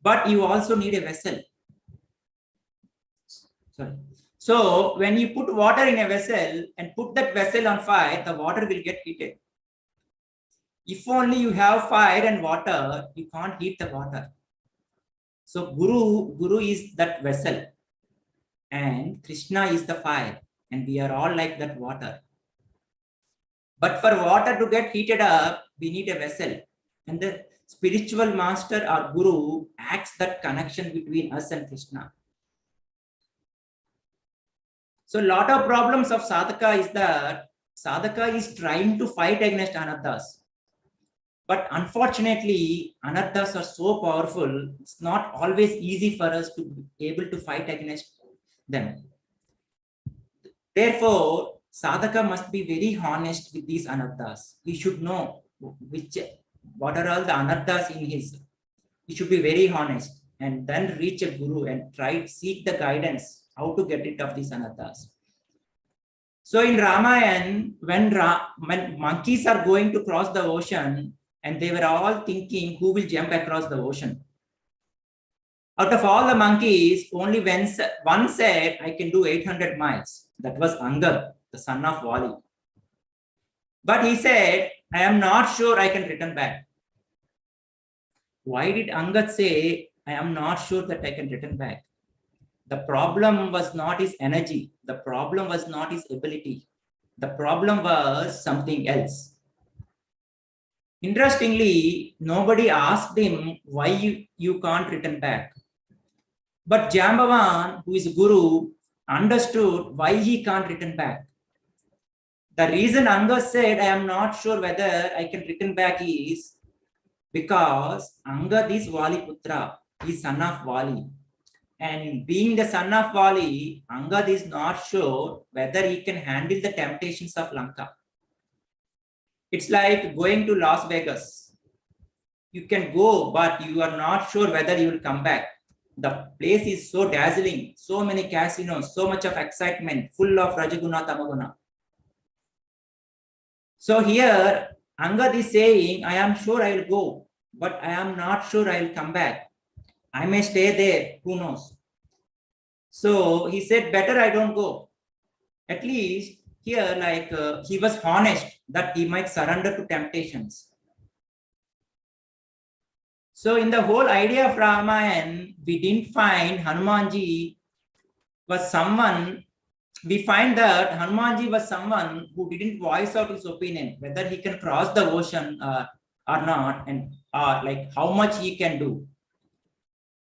but you also need a vessel. Sorry. So when you put water in a vessel and put that vessel on fire, the water will get heated. If only you have fire and water, you can't heat the water. So Guru is that vessel, and Krishna is the fire, and we are all like that water. But for water to get heated up, we need a vessel, and the spiritual master or Guru acts that connection between us and Krishna. So a lot of problems of sadhaka is that sadhaka is trying to fight against anarthas. But unfortunately, anarthas are so powerful, it's not always easy for us to be able to fight against them. Therefore, sadhaka must be very honest with these anarthas. He should know what are all the anarthas in his. He should be very honest and then reach a guru and try to seek the guidance how to get rid of these anarthas. So in Ramayana, when monkeys are going to cross the ocean, and they were all thinking who will jump across the ocean. Out of all the monkeys, only one said, I can do 800 miles. That was Angad, the son of Vali. But he said, I am not sure I can return back. Why did Angad say, I am not sure that I can return back? The problem was not his energy. The problem was not his ability. The problem was something else. Interestingly, nobody asked him why you can't return back. But Jambavan, who is Guru, understood why he can't return back. The reason Angad said, I am not sure whether I can return back is because Angad is Vali Putra. He is son of Vali. And being the son of Vali, Angad is not sure whether he can handle the temptations of Lanka. It's like going to Las Vegas. You can go, but you are not sure whether you will come back. The place is so dazzling, so many casinos, so much of excitement, full of Rajaguna, Tamaguna. So here, Angad is saying, I am sure I will go, but I am not sure I will come back. I may stay there, who knows? So he said, better I don't go. At least here, like he was honest that he might surrender to temptations. So in the whole idea of Ramayana, we didn't find Hanumanji was someone, we find that Hanumanji was someone who didn't voice out his opinion, whether he can cross the ocean or not, and like how much he can do.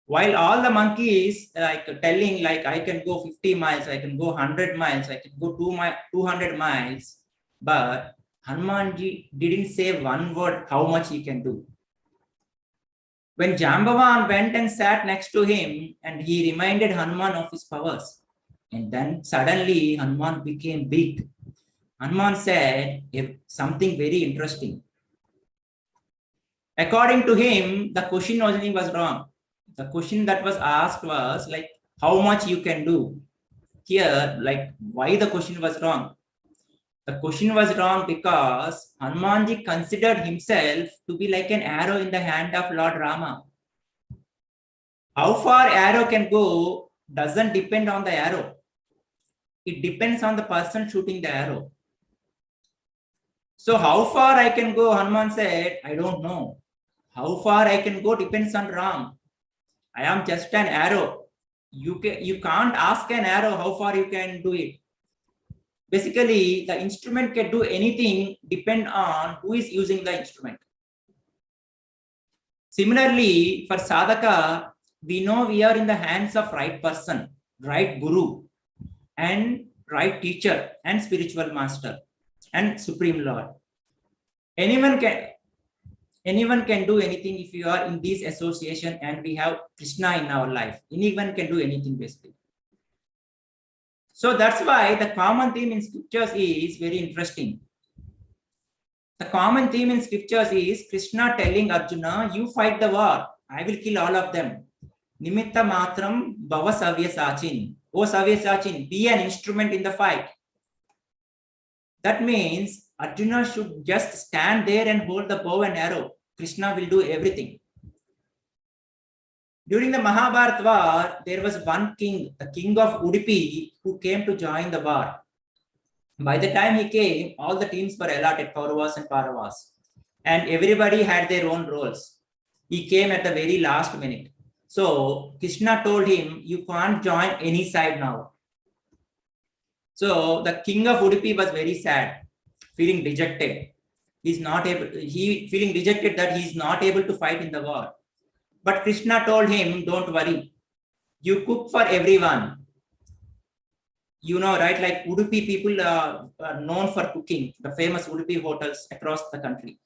While all the monkeys like telling like I can go 50 miles, I can go 100 miles, I can go 200 miles, but Hanumanji didn't say one word how much he can do. When Jambavan went and sat next to him, and he reminded Hanuman of his powers, and then suddenly Hanuman became big. Hanuman said something very interesting. According to him, the question only was wrong. The question that was asked was like, how much you can do. Here, like, why the question was wrong? The question was wrong because Hanumanji considered himself to be like an arrow in the hand of Lord Rama. How far arrow can go doesn't depend on the arrow. It depends on the person shooting the arrow. So how far I can go, Hanuman said, I don't know. How far I can go depends on Ram. I am just an arrow. You can't ask an arrow how far you can do it. Basically, the instrument can do anything depend on who is using the instrument. Similarly, for sadhaka, we know we are in the hands of right person, right guru, and right teacher, and spiritual master, and supreme lord. Anyone can do anything if you are in this association and we have Krishna in our life. Anyone can do anything basically. So that's why the common theme in scriptures is very interesting. The common theme in scriptures is Krishna telling Arjuna, you fight the war. I will kill all of them. Nimitta matram bhava savyasachin. Oh savyasachin, be an instrument in the fight. That means Arjuna should just stand there and hold the bow and arrow. Krishna will do everything. During the Mahabharata war, there was one king, the king of Udupi, who came to join the war. By the time he came, all the teams were allotted, Kauravas and Pandavas, and everybody had their own roles. He came at the very last minute. So Krishna told him, you can't join any side now. So the king of Udupi was very sad, feeling dejected. Feeling dejected that he is not able to fight in the war. But Krishna told him, don't worry. You cook for everyone. You know, right? Like Udupi people are known for cooking, the famous Udupi hotels across the country.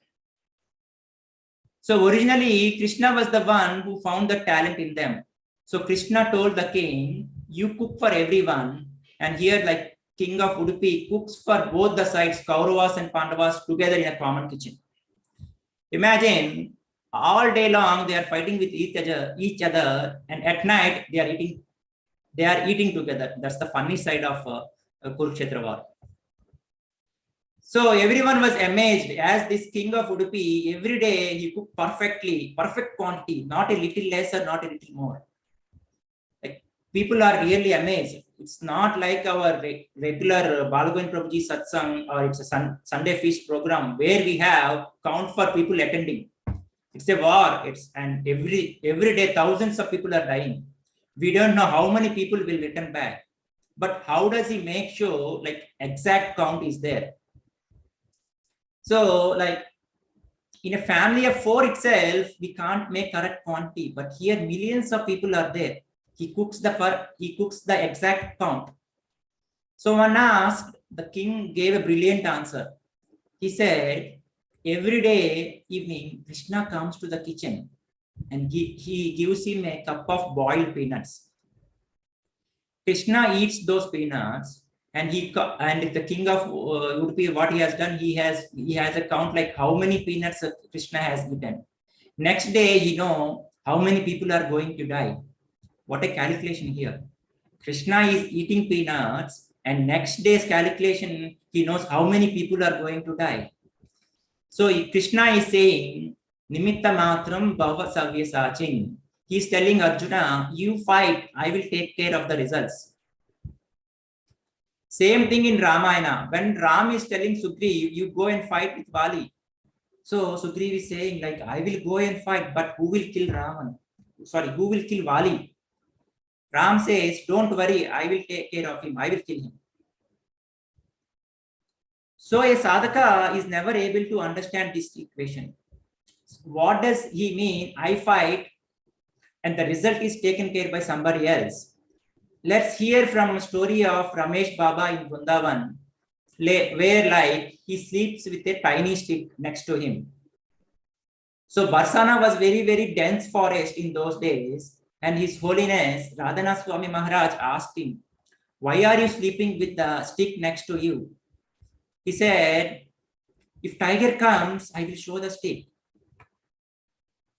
So originally, Krishna was the one who found the talent in them. So Krishna told the king, you cook for everyone. And here, like king of Udupi cooks for both the sides, Kauravas and Pandavas, together in a common kitchen. Imagine, all day long they are fighting with each other, and at night they are eating together. That's the funny side of Kurukshetra war. So everyone was amazed as this king of Udupi, every day he cooked perfectly, perfect quantity, not a little less or not a little more. Like, people are really amazed. It's not like our regular Balagovind Prabhuji satsang, or it's a Sunday feast program where we have count for people attending. It's a war. And every day thousands of people are dying. We don't know how many people will return back. But how does he make sure like exact count is there? So like in a family of 4 itself, we can't make correct quantity. But here millions of people are there. He cooks the exact count. So when asked, the king gave a brilliant answer. He said, every day evening, Krishna comes to the kitchen and he gives him a cup of boiled peanuts. Krishna eats those peanuts, and the king of Udupi, what he has done, he has a count like how many peanuts Krishna has eaten. Next day, he know how many people are going to die. What a calculation here. Krishna is eating peanuts, and next day's calculation, he knows how many people are going to die. So Krishna is saying, Nimitta matram bhava savyasachin. He is telling Arjuna, you fight, I will take care of the results. Same thing in Ramayana. When Ram is telling Sugriv, you go and fight with Vali. So Sugriv is saying, like, I will go and fight, but who will kill Raman? Sorry, who will kill Vali? Ram says, don't worry, I will take care of him, I will kill him. So a sadhaka is never able to understand this equation. What does he mean? I fight and the result is taken care by somebody else. Let's hear from a story of Ramesh Baba in Vrindavan, where like he sleeps with a tiny stick next to him. So Barsana was very, very dense forest in those days, and His Holiness Radhanath Swami Maharaj asked him, why are you sleeping with the stick next to you? He said, if tiger comes, I will show the stick.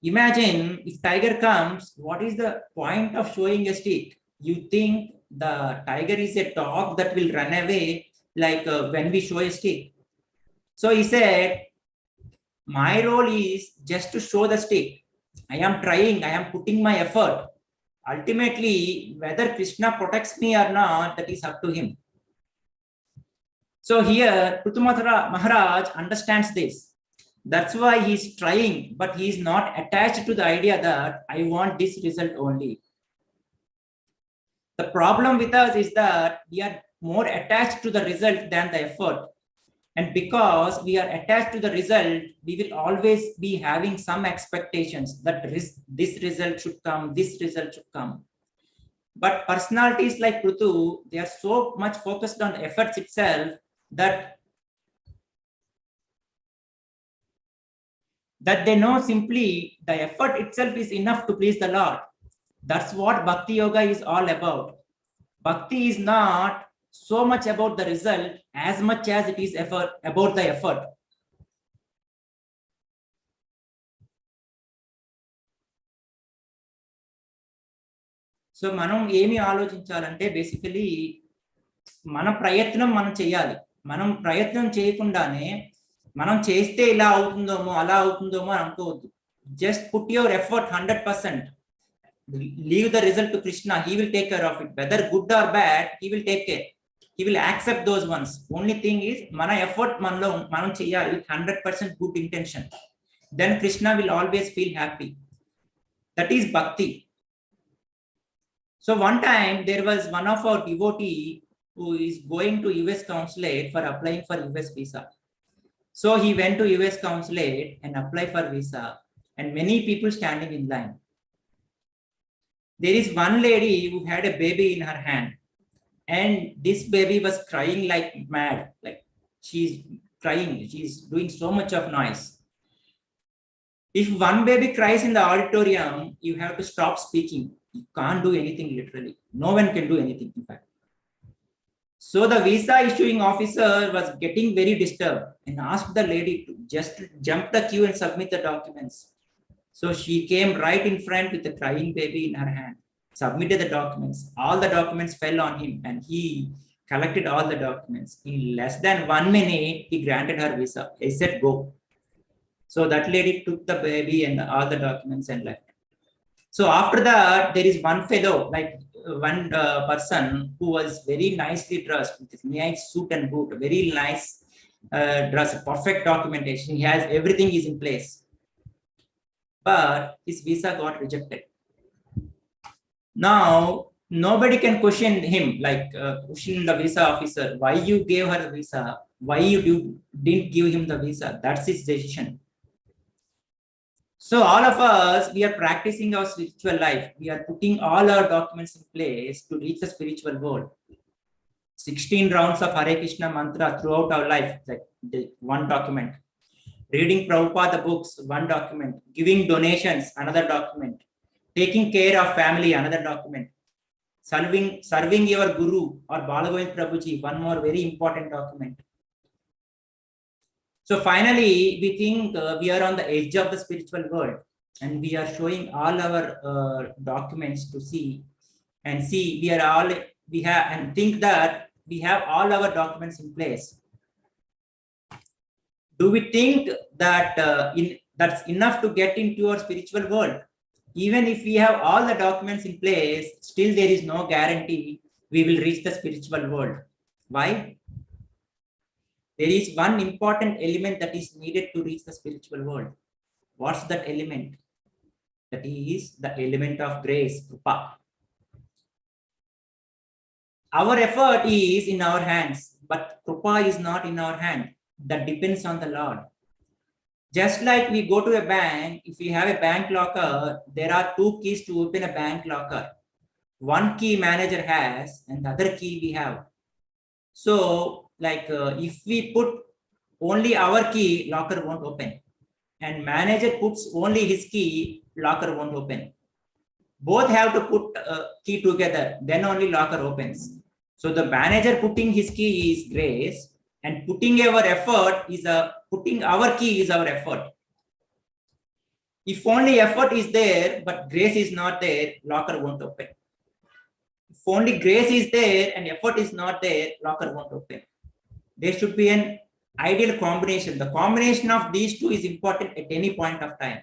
Imagine if tiger comes, what is the point of showing a stick? You think the tiger is a dog that will run away like when we show a stick. So he said, my role is just to show the stick. I am trying, I am putting my effort. Ultimately, whether Krishna protects me or not, that is up to him. So here, Prithu Maharaj understands this. That's why he's trying, but he is not attached to the idea that I want this result only. The problem with us is that we are more attached to the result than the effort. And because we are attached to the result, we will always be having some expectations that this result should come, this result should come. But personalities like Prithu, they are so much focused on efforts itself that they know simply the effort itself is enough to please the Lord. That's what Bhakti Yoga is all about. Bhakti is not so much about the result as much as it is about the effort. So మనం ఏమి ఆలోచించాలంటే basically మన ప్రయత్నం మనం చేయాలి. మనం ప్రయత్నం చేయకుండానే మనం చేస్తే ఇలా అవుతుందోమో అలా అవుతుందోమో అని అనుకోవద్దు. Just put your effort 100%. Leave the result to Krishna. He will take care of it. Whether good or bad, he will take care. He will accept those ones. Only thing is, mana effort manam cheyali with 100% good intention. Then Krishna will always feel happy. That is bhakti. So one time there was one of our devotee who is going to US consulate for applying for US visa. So he went to US consulate and applied for visa, and many people standing in line. There is one lady who had a baby in her hand, and this baby was crying like mad. Like she's crying, she's doing so much of noise. If one baby cries in the auditorium, you have to stop speaking. You can't do anything literally. No one can do anything, in fact. So the visa issuing officer was getting very disturbed and asked the lady to just jump the queue and submit the documents. So she came right in front with the crying baby in her hand, submitted the documents. All the documents fell on him and he collected all the documents. In less than 1 minute, he granted her visa. He said, go. So that lady took the baby and all the documents and left. So after that, there is one fellow, like one person who was very nicely dressed with his nice suit and boot, very nice dress, perfect documentation. He has everything is in place. But his visa got rejected. Now, nobody can question him, like question the visa officer, why you gave her the visa, why you didn't give him the visa. That's his decision. So all of us, we are practicing our spiritual life. We are putting all our documents in place to reach the spiritual world. 16 rounds of Hare Krishna mantra throughout our life, like one document. Reading Prabhupada books, one document. Giving donations, another document. Taking care of family, another document. Serving your Guru or Balagovind Prabhuji, one more very important document. So finally, we think we are on the edge of the spiritual world and we are showing all our documents to see and see we have and think that we have all our documents in place. Do we think that that's enough to get into our spiritual world? Even if we have all the documents in place, still there is no guarantee we will reach the spiritual world. Why? There is one important element that is needed to reach the spiritual world. What's that element? That is the element of grace, Krupa. Our effort is in our hands, but Krupa is not in our hand. That depends on the Lord. Just like we go to a bank, if we have a bank locker, there are 2 keys to open a bank locker. One key manager has and the other key we have. So like if we put only our key, locker won't open, and manager puts only his key, locker won't open. Both have to put key together, then only locker opens. So the manager putting his key is grace, and putting our effort is putting our key is our effort. If only effort is there, but grace is not there, locker won't open. If only grace is there and effort is not there, locker won't open. There should be an ideal combination. The combination of these two is important at any point of time.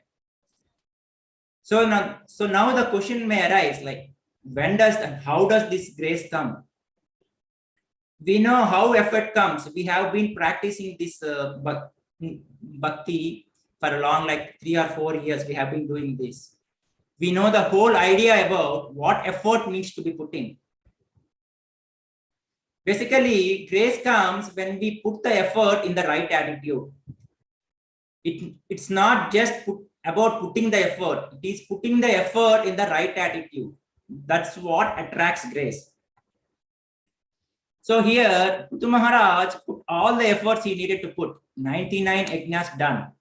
So now the question may arise, like, when does and how does this grace come? We know how effort comes. We have been practicing this bhakti for a long, like 3 or 4 years. We have been doing this. We know the whole idea about what effort needs to be put in. Basically, grace comes when we put the effort in the right attitude. It's not just about putting the effort. It is putting the effort in the right attitude. That's what attracts grace. So here, Prithu Maharaj put all the efforts he needed to put. 99 yajnas done.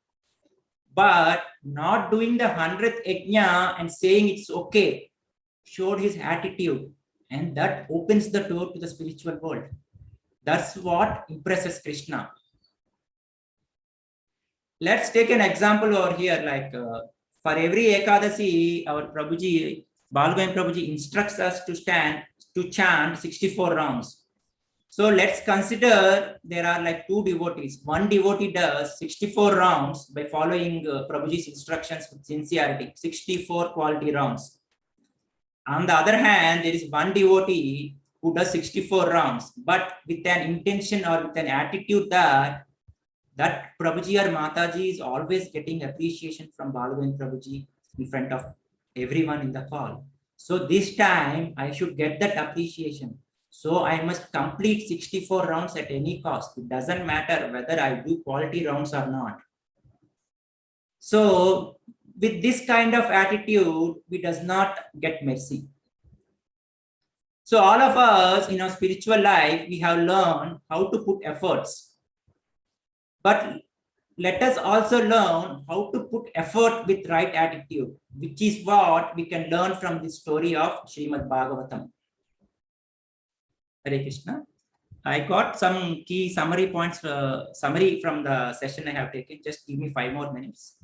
But not doing the 100th yajna and saying it's okay showed his attitude. And that opens the door to the spiritual world. That's what impresses Krishna. Let's take an example over here. Like for every Ekadasi, our Prabhuji, Balgoin Prabhuji instructs us to chant 64 rounds. So let's consider there are like 2 devotees. One devotee does 64 rounds by following Prabhuji's instructions with sincerity, 64 quality rounds. On the other hand, there is one devotee who does 64 rounds, but with an intention or with an attitude that Prabhuji or Mataji is always getting appreciation from Balgoin Prabhuji in front of everyone in the call. So this time I should get that appreciation. So I must complete 64 rounds at any cost. It doesn't matter whether I do quality rounds or not. So with this kind of attitude, we does not get mercy. So all of us in our spiritual life, we have learned how to put efforts. But let us also learn how to put effort with right attitude, which is what we can learn from the story of Srimad Bhagavatam. Hare Krishna. I got some key summary points, summary from the session I have taken. Just give me 5 more minutes.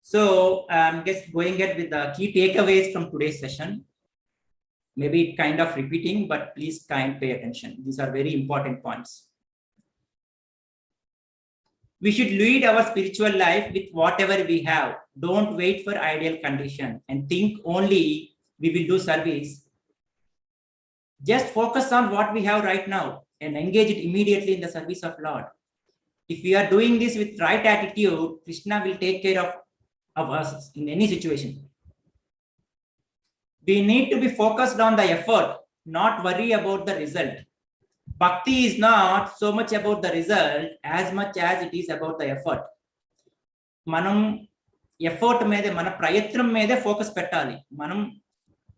So I'm just going ahead with the key takeaways from today's session. Maybe kind of repeating, but please pay attention. These are very important points. We should lead our spiritual life with whatever we have. Don't wait for ideal condition and think only we will do service. Just focus on what we have right now and engage it immediately in the service of Lord. If we are doing this with right attitude, Krishna will take care of us in any situation. We need to be focused on the effort, not worry about the result. Bhakti is not so much about the result as much as it is about the effort. Manam effort mede, mana prayatnam mede focus pettali. Manam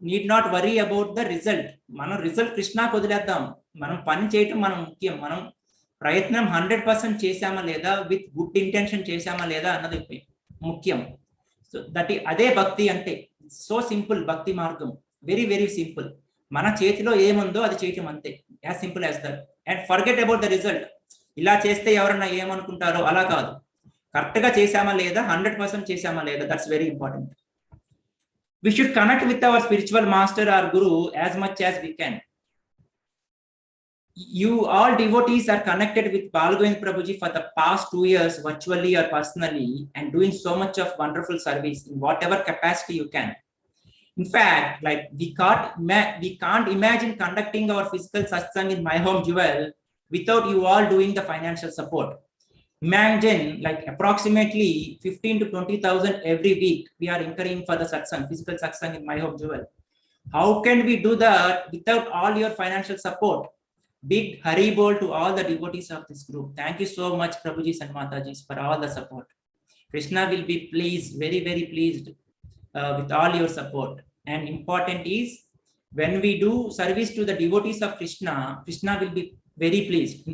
need not worry about the result. Manam result Krishna kodleddam. Manam pani cheyam manam mukyam. Manam prayatnam 100% chesama leda with good intention chesama leda annadi mukyam. So that is ade bhakti ante. So simple bhakti margam. Very, very simple. Mana chethilo emundo adi cheyam ante. As simple as that. And forget about the result. Ila cheste evarana emanuntaru ala kaadu. Correct ga chesama leda 100% chesama leda. That's very important. We should connect with our spiritual master or guru as much as we can. You all devotees are connected with Balgoin Prabhuji for the past 2 years virtually or personally and doing so much of wonderful service in whatever capacity you can. In fact, like we can't imagine conducting our physical satsang in my home jewel without you all doing the financial support. Imagine like approximately 15 to 20,000 every week we are incurring for the satsang, physical satsang in my home jewel. How can we do that without all your financial support? Big Haribol to all the devotees of this group. Thank you so much, Prabhuji and Mataji, for all the support. Krishna will be pleased, very, very pleased with all your support. And important is when we do service to the devotees of Krishna, Krishna will be very pleased,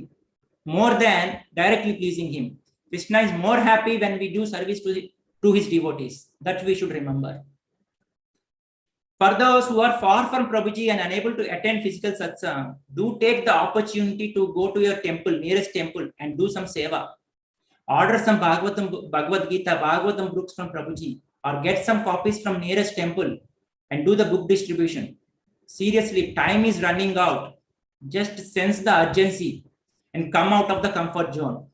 more than directly pleasing him. Krishna is more happy when we do service to his devotees. That we should remember. For those who are far from Prabhuji and unable to attend physical satsang, do take the opportunity to go to your temple, nearest temple, and do some seva. order some Bhagavad Gita, Bhagavatam books from Prabhuji, or get some copies from nearest temple and do the book distribution. Seriously, time is running out. Just sense the urgency and come out of the comfort zone.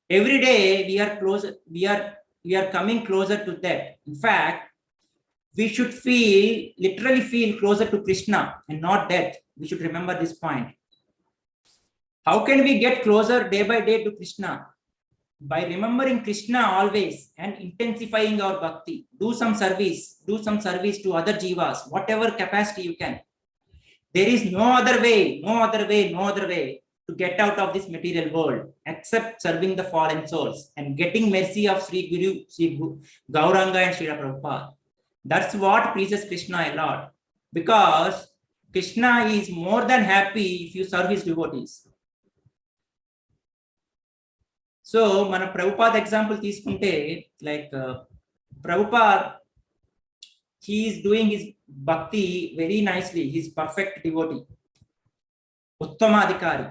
Every day we are coming closer to that. In fact, we should literally feel closer to Krishna and not death. We should remember this point. How can we get closer day by day to Krishna? By remembering Krishna always and intensifying our bhakti. Do some service to other jivas, whatever capacity you can. There is no other way to get out of this material world except serving the fallen souls and getting mercy of Sri Gauranga and Srila Prabhupada. That's what pleases Krishna a lot, because Krishna is more than happy if you serve his devotees. So మన Prabhupada example తీసుకుంటే, like Prabhupada, he is doing his bhakti very nicely. He is perfect devotee, ఉత్తమాధికారి.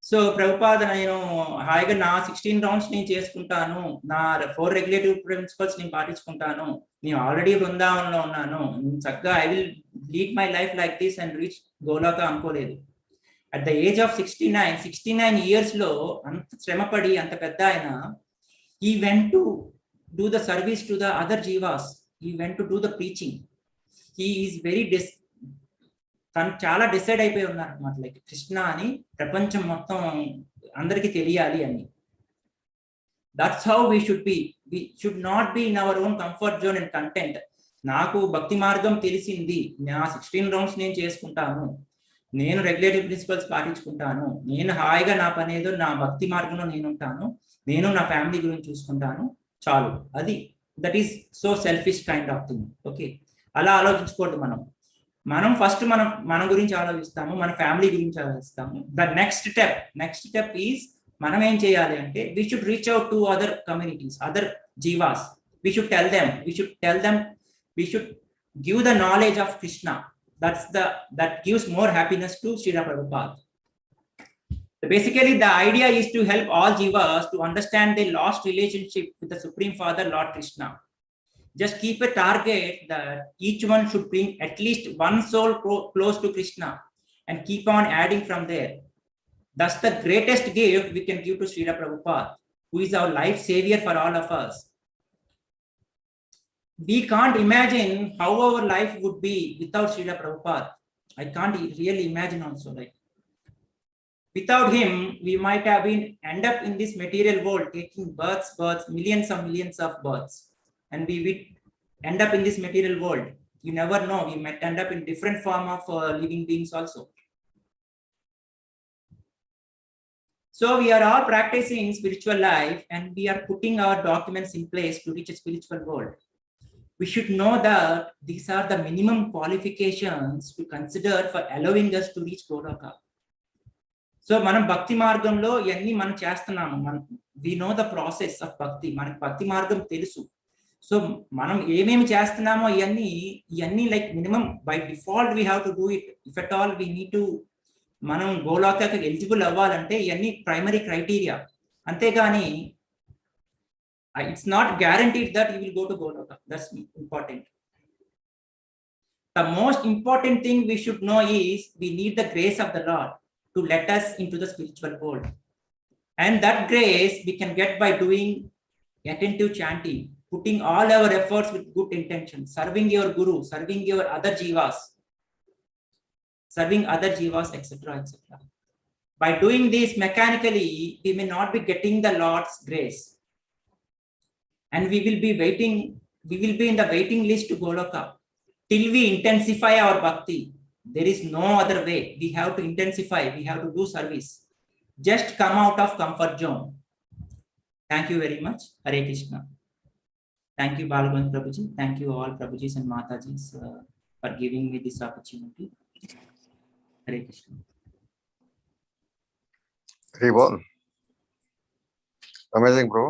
So Prabhupada, నేను హాయిగా నా 16 rounds నేను చేసుకుంటాను, నా 4 regulative principles నేను పాటించుకుంటాను, నేను ఆల్రెడీ బృందావనంలో ఉన్నాను, చక్కగా I will lead my life like this and reach Goloka అనుకోలేదు. At the age of 69 years లో అంత శ్రమపడి అంత పెద్ద ఆయన, he went to do the service to the other jivas. He went to do the preaching. He is very తను చాలా decide అయిపోయి ఉన్నారు అన్నమాట, లైక్ కృష్ణ అని ప్రపంచం మొత్తం అందరికీ తెలియాలి అని. That's how we should be. We should not be in our own comfort zone and content. నాకు భక్తి మార్గం తెలిసింది, నా 16 రౌండ్స్ నేను చేసుకుంటాను, నేను రెగ్యులేటివ్ ప్రిన్సిపల్స్ పాటించుకుంటాను, నేను హాయిగా నా పని ఏదో నా భక్తి మార్గంలో నేను ఉంటాను, నేను నా ఫ్యామిలీ గురించి చూసుకుంటాను, చాలు. అది that is so selfish kind of thing. Okay, అలా ఆలోచించకూడదు. మనం ఫస్ట్ మన గురించి ఆలోచిస్తాము, మన ఫ్యామిలీ గురించి ఆలోచిస్తాము. ద నెక్స్ట్ స్టెప్ ఈజ్, మనం ఏం చేయాలి అంటే, we should reach out to other communities, other jivas. We should tell them, we should give the knowledge of Krishna. That gives more happiness to Srila Prabhupada. So basically, the idea is to help all jivas to understand their lost relationship with the Supreme Father, Lord Krishna. Just keep a target that each one should bring at least one soul close to Krishna and keep on adding from there. That's the greatest gift we can give to Srila Prabhupada, who is our life savior for all of us. We can't imagine how our life would be without Srila Prabhupada. I can't really imagine also. Like, without him, we might have end up in this material world, taking births, millions of births. And we will end up in this material world. You never know, we might end up in different form of living beings also. So we are all practicing spiritual life, and we are putting our documents in place to reach a spiritual world. We should know that these are the minimum qualifications to consider for allowing us to reach Goloka. So మనం భక్తి మార్గంలో ఇవన్నీ మనం చేస్తున్నాము. we know the process of bhakti. మనకు భక్తి మార్గం తెలుసు. సో మనం ఏమేమి చేస్తున్నామో ఇవన్నీ like minimum by default we have to do it. If at all we need to, మనం గోలోకకి ఎలిజిబుల్ అవ్వాలంటే ఇవన్నీ ప్రైమరీ క్రైటీరియా. అంతేగాని it's not guaranteed that you will go to Goloka. That's important. The most important thing we should know is we need the grace of the Lord to let us into the spiritual world. And that grace we can get by doing attentive chanting, putting all our efforts with good intention, serving your guru, serving your other jivas, etc. By doing this mechanically, we may not be getting the Lord's grace. And we will be in the waiting list to Goloka till we intensify our bhakti. There is no other way. We have to intensify, we have to do service. Just come out of comfort zone. Thank you very much. Hare Krishna. Thank you, Balgand Prabhuji. Thank you all Prabhujis and Matajis for giving me this opportunity. Hare Krishna. Very well. Amazing, bro.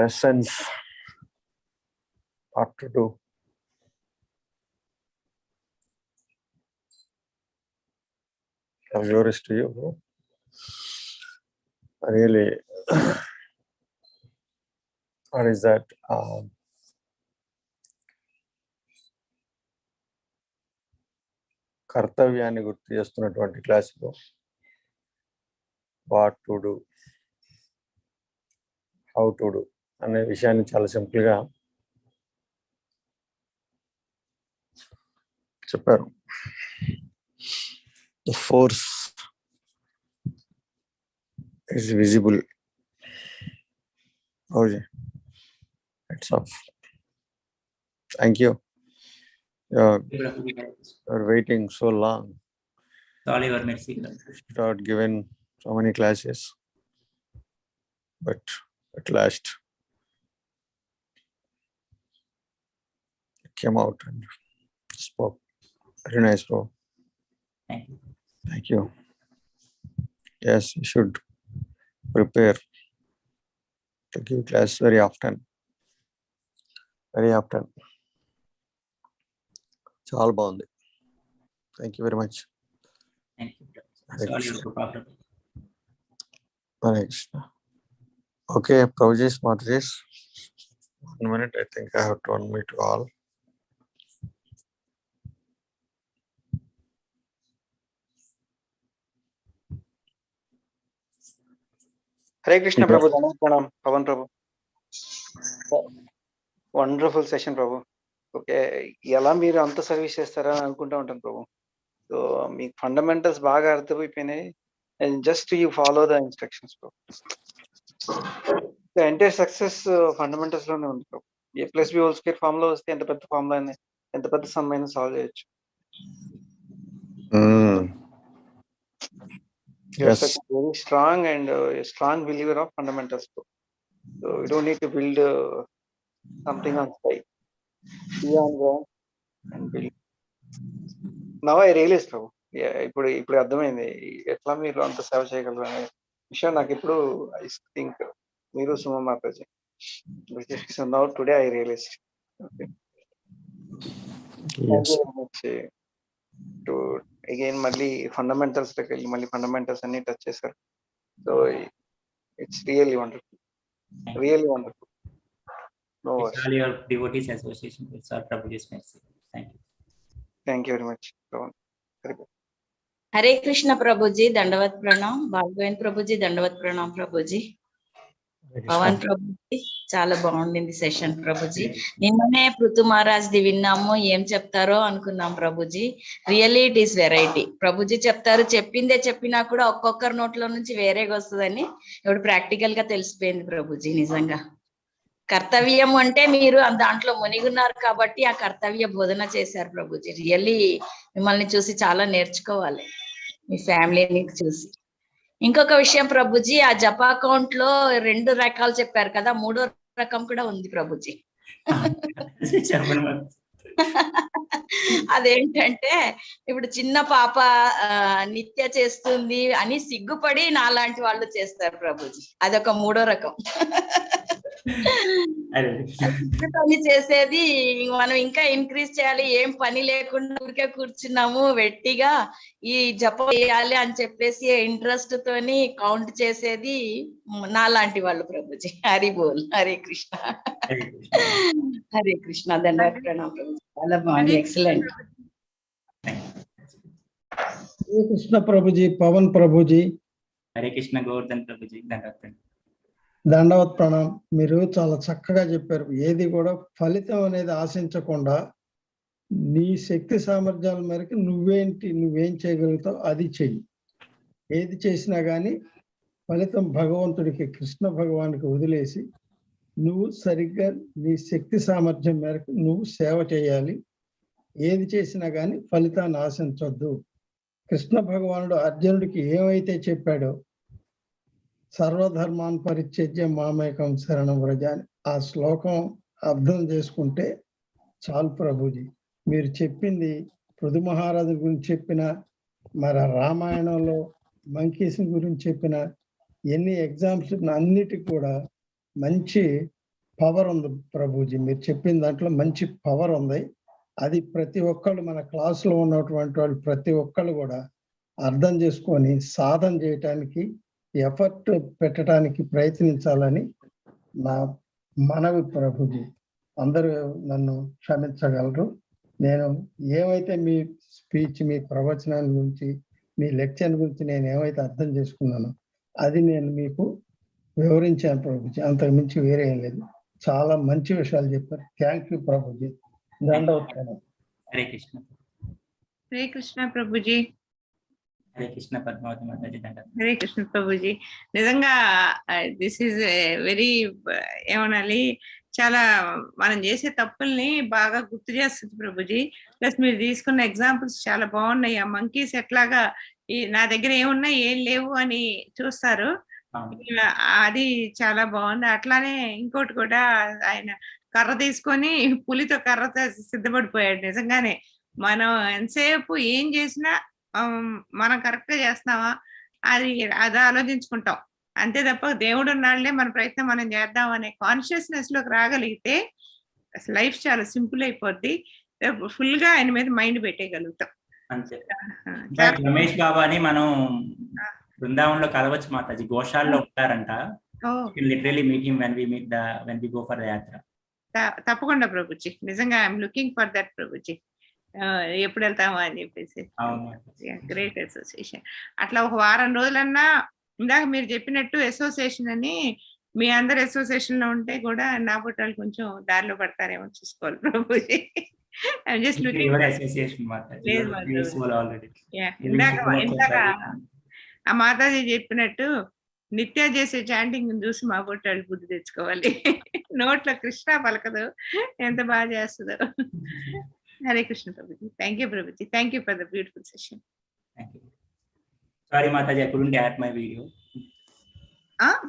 Essence. What to do. yours to you. Really, what is that? కర్తవ్యాన్ని గుర్తు చేస్తున్నటువంటి క్లాసులో what to do, how to do అనే విషయాన్ని చాలా సింపుల్గా చెప్పారు. The force is visible. Okay, it's off. Thank you. You're waiting so long. All your mercy. Start given so many classes, but at last it came out and spoke. Very nice, bro. Thank you. Thank you. Yes, you should prepare to give class very often. Very often. చాలా బాగుంది. Thank you very much. Thank you. All your problem. Hare Krishna. Okay, Prabhuji, Mataji. 1 minute, I think I have to unmute all. Hare Krishna, Prabhu. Pranam, Pavan Pr. Wonderful session, Prabhu. Okay, ఎలా మీరు అంత service చేస్తారా అని అనుకుంటా ఉంటాను ప్రభు. So మీకు fundamentals బాగా అర్థమైపోయినాయి and just you follow the instructions Prabhu. Entire success fundamentals లోనే ఉంది ప్రభు. A+B² ఫామ్ లో వస్తే ఎంత పెద్ద ఫామ్ లో అయినా ఎంత పెద్ద సమ్ అయినా సాల్వ్ చేయొచ్చు. Yes. Very strong and a strong believer of fundamentals. So you don't need to build something on site. Be on ground and build. Now I realize, Prabhu. Yeah, ఇప్పుడు అర్థమైంది ఎట్లా మీరు అంత సేవ చేయగలరు అనే విషయం నాకు ఇప్పుడు ఐ థింక్ మీరు Suma Mataji. So now today I realized. Okay. Yes. To again మళ్ళీ ఫండమెంటల్స్ దగ్గరికి వెళ్ళి మళ్ళీ ఫండమెంటల్స్ అన్ని టచ్ చేశారు. So it's really wonderful. Really wonderful. No worries. All your devotees association with Sir Prabhuji's mercy. Thank you. Thank you very much. हरे कृष्ण प्रभुजी, दंडवत प्रणाम. भागवत प्रभुजी, दंडवत प्रणाम प्रभुजी. పవన్ ప్రభుజీ చాలా బాగుండింది సెషన్ ప్రభుజీ. నిన్ననే పృథు మహారాజ్ది విన్నాము, ఏం చెప్తారో అనుకున్నాం Prabhuji. Really it is variety. Prabhuji చెప్తారు, చెప్పిందే చెప్పినా కూడా ఒక్కొక్కరి నోట్లో నుంచి వేరేగా వస్తుందని ఇప్పుడు ప్రాక్టికల్ గా తెలిసిపోయింది ప్రభుజీ. నిజంగా కర్తవ్యం అంటే మీరు దాంట్లో మునిగున్నారు కాబట్టి ఆ కర్తవ్య బోధన చేశారు ప్రభుజీ. రియల్లీ మిమ్మల్ని చూసి చాలా నేర్చుకోవాలి, మీ ఫ్యామిలీని చూసి. ఇంకొక విషయం ప్రభుజీ, ఆ జప అకౌంట్ లో 2 రకాలు చెప్పారు కదా, 3వ రకం కూడా ఉంది ప్రభుజీ. అదేంటంటే ఇప్పుడు చిన్న పాప నిత్య చేస్తుంది అని సిగ్గుపడి నాలాంటి వాళ్ళు చేస్తారు ప్రభుజీ. అదొక 3వ రకం. పని చేసేది మనం ఇంకా ఇంక్రీజ్ చేయాలి, ఏం పని లేకుండా ఊరికే కూర్చున్నాము వెట్టిగా ఈ జపం చేయాలి అని చెప్పేసి ఇంట్రెస్ట్ తోని కౌంట్ చేసేది నాలాంటి వాళ్ళు ప్రభుజీ. హరి బోల్. హరే కృష్ణ. హరే కృష్ణ. ధన్యవాద ప్రణామం ప్రభుజీ. చాలా బాగుంది, ఎక్సలెంట్. హరే కృష్ణ ప్రభుజీ. పవన్ ప్రభుజీ. హరే కృష్ణ. గోవర్ధన్ ప్రభుజీ. ధన్యవాద. దండవత్ ప్రణాం. మీరు చాలా చక్కగా చెప్పారు. ఏది కూడా ఫలితం అనేది ఆశించకుండా నీ శక్తి సామర్థ్యాల మేరకు నువ్వేం చేయగలుగుతావు అది చెయ్యి. ఏది చేసినా కానీ ఫలితం భగవంతుడికి, కృష్ణ భగవానికి వదిలేసి నువ్వు సరిగ్గా నీ శక్తి సామర్థ్యం మేరకు నువ్వు సేవ చేయాలి. ఏది చేసినా కానీ ఫలితాన్ని ఆశించొద్దు. కృష్ణ భగవానుడు అర్జునుడికి ఏమైతే చెప్పాడో, సర్వధర్మాన్ పరిత్యజ్య మామేకం శరణం వ్రజ అని, ఆ శ్లోకం అర్థం చేసుకుంటే చాలు ప్రభుజీ. మీరు చెప్పింది పృథు మహారాజు గురించి చెప్పిన, మరి రామాయణంలో మంకీస్ గురించి చెప్పిన ఎన్ని ఎగ్జామ్స్ అన్నిటికి కూడా మంచి పవర్ ఉంది ప్రభుజీ. మీరు చెప్పిన దాంట్లో మంచి పవర్ ఉంది. అది ప్రతి ఒక్కళ్ళు మన క్లాసులో ఉన్నటువంటి వాళ్ళు ప్రతి ఒక్కళ్ళు కూడా అర్థం చేసుకొని సాధన చేయటానికి ఎఫర్ట్ పెట్టడానికి ప్రయత్నించాలని నా మనవి ప్రభుజీ. అందరూ నన్ను క్షమించగలరు. నేను ఏమైతే మీ స్పీచ్, మీ ప్రవచనాన్ని గురించి, మీ లెక్చర్ గురించి నేను ఏమైతే అర్థం చేసుకున్నానో అది నేను మీకు వివరించాను ప్రభుజీ. అంతకు మించి వేరే ఏం లేదు. చాలా మంచి విషయాలు చెప్పారు. Thank you Prabhuji. దండవత్సరం. హరే కృష్ణ. హరే కృష్ణ ప్రభుజీ. హరే కృష్ణ పద్మావతి మాతాజీ. హరే కృష్ణ ప్రభుజీ. నిజంగా దిస్ ఈజ్ వెరీ ఏమనాలి, చాలా మనం చేసే తప్పుల్ని బాగా గుర్తు చేస్తుంది ప్రభుజీ. ప్లస్ మీరు తీసుకున్న ఎగ్జాంపుల్స్ చాలా బాగున్నాయి. ఆ మంకీస్ ఎట్లాగా నా దగ్గర ఏమున్నా ఏం లేవు అని చూస్తారు, అది చాలా బాగుంది. అట్లానే ఇంకోటి కూడా, ఆయన కర్ర తీసుకొని పులితో కర్రతో సిద్ధపడిపోయాడు. నిజంగానే మనం ఎంతసేపు ఏం చేసినా మనం కరెక్ట్ గా చేస్తున్నావా అది ఆలోచించుకుంటాం అంతే తప్ప, దేవుడు ఉన్నాళ్లే మన ప్రయత్నం మనం చేద్దాం అనే కాన్షియస్నెస్ లోకి రాగలిగితే లైఫ్ చాలా సింపుల్ అయిపోద్ది. ఫుల్ గా ఆయన మీద మైండ్ పెట్టేయగలుగుతాం. రమేష్ బాబా అని మనం బృందావనంలో కలవచ్చు మాతాజీ. గోశాలలో ఉంటారంట. Literally meet him when we go for the యాత్ర. తప్పకుండా ప్రభుజీ. నిజంగా I'm looking for that Prabhuji. ఎప్పుడు వెళ్తామా అని చెప్పేసి. Great association. అట్లా ఒక వారం రోజులన్నా ఇందాక మీరు చెప్పినట్టు అసోసియేషన్ అని మీ అందరు అసోసియేషన్ లో ఉంటే కూడా నా పుట్టాలు కొంచెం దారిలో పడతారేమో చూసుకోవాలి ప్రభుజీ. ఇందాక ఆ మాతాజీ చెప్పినట్టు నిత్య చేసే చాంటింగ్ చూసి మా పుట్టాలు బుద్ధి తెచ్చుకోవాలి. నోట్లో కృష్ణ పలకదు, ఎంత బాగా చేస్తుందో. Hare Krishna Prabhuji. Thank you Prabhuji. Thank you for the beautiful session. Sorry Mataji, I couldn't add my video.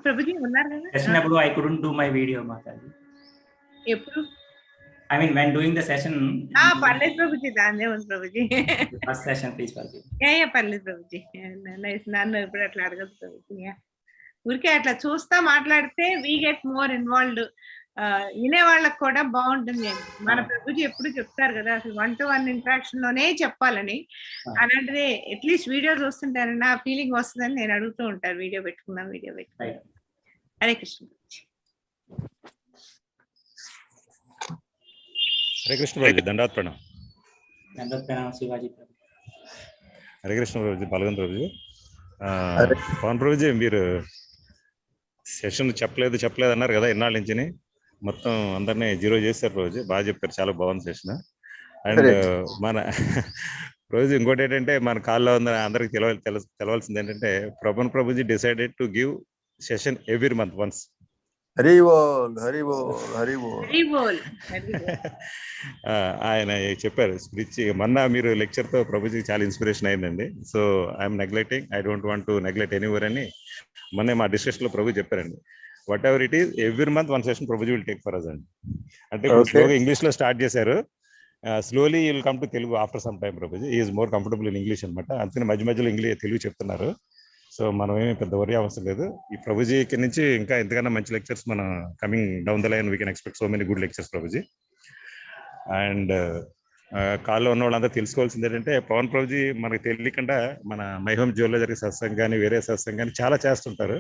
Prabhuji ఉన్నారు కదా session అప్పుడు I couldn't do my video Mataji. ఎప్పుడు? I mean when doing the session. పర్లేదు ప్రభుజీ, దాన్నే ఉంది Prabhuji. First session please Mataji. పర్లేదు ప్రభుజీ. నన్ను ఇప్పుడు అట్లా అడగదు ప్రభుజీ. ఊరికే అట్లా చూస్తా మాట్లాడితే వీ గెట్ మోర్ ఇన్వాల్వ్డ్. వినే వాళ్ళకి కూడా బాగుంటుంది. మన ప్రభుజీ ఎప్పుడు చెప్తారు కదా, అసలు 1-to-1 ఇంటరాక్షన్ లోనే చెప్పాలని. అలాంటిది అట్లీస్ట్ వీడియో చూస్తుంటారని ఆ ఫీలింగ్ వస్తుందని నేను అడుగుతూ ఉంటాను. వీడియో పెట్టుకుందాం. హరే కృష్ణ. హరే కృష్ణ ప్రభుజీ. దండాత్ ప్రణాం. శివాజీ ప్రభు. హరే కృష్ణ ప్రభుజీ. పాల్గొని ప్రభుజీ. పవన్ ప్రభుజీ, మీరు సెషన్ చెప్పలేదు అన్నారు కదా ఇన్నాళ్ళ నుంచి. మొత్తం అందరినీ జీరో చేశారు రోజు. బాగా చెప్పారు, చాలా బాగుంది సెషన్. అండ్ మన రోజు ఇంకోటి ఏంటంటే, మన కాల్లో ఉన్న అందరికి తెలవాల్సింది ఏంటంటే, Pavan Prabhuji decided to give session every month once. Hari బోల్ హరి బోల్ హరి బోల్. ఆయన చెప్పారు స్పీచ్. మొన్న మీరు లెక్చర్ తో ప్రభుజీ చాలా ఇన్స్పిరేషన్ అయిందండి. So I'm neglecting, I don't want to neglect anywhere అని మొన్న మా డిస్కషన్ లో ప్రభు చెప్పారండి. Whatever it is, every month one session Prabhuji will take for us అండి. అంటే స్లోగా ఇంగ్లీష్ లో స్టార్ట్ చేశారు. Slowly will come to Telugu after some time. Prabhuji is more comfortable in English అనమాట. అందుకని మధ్య మధ్యలో తెలుగు చెప్తున్నారు. సో మనం ఏమి పెద్ద వరి అవసరం లేదు. ఈ ప్రభుజీకి నుంచి ఇంకా ఎంతకన్నా మంచి లెక్చర్స్ మనం coming down the line we can expect so many good lectures Prabhuji. And కాల్లో ఉన్న వాళ్ళందరూ తెలుసుకోవాల్సింది ఏంటంటే, పవన్ ప్రభుజీ మనకు తెలియకుండా మన మైహోమ్ జ్యువెల్లో జరిగే సత్సంగం కానీ వేరే సత్సంగం కానీ చాలా చేస్తుంటారు.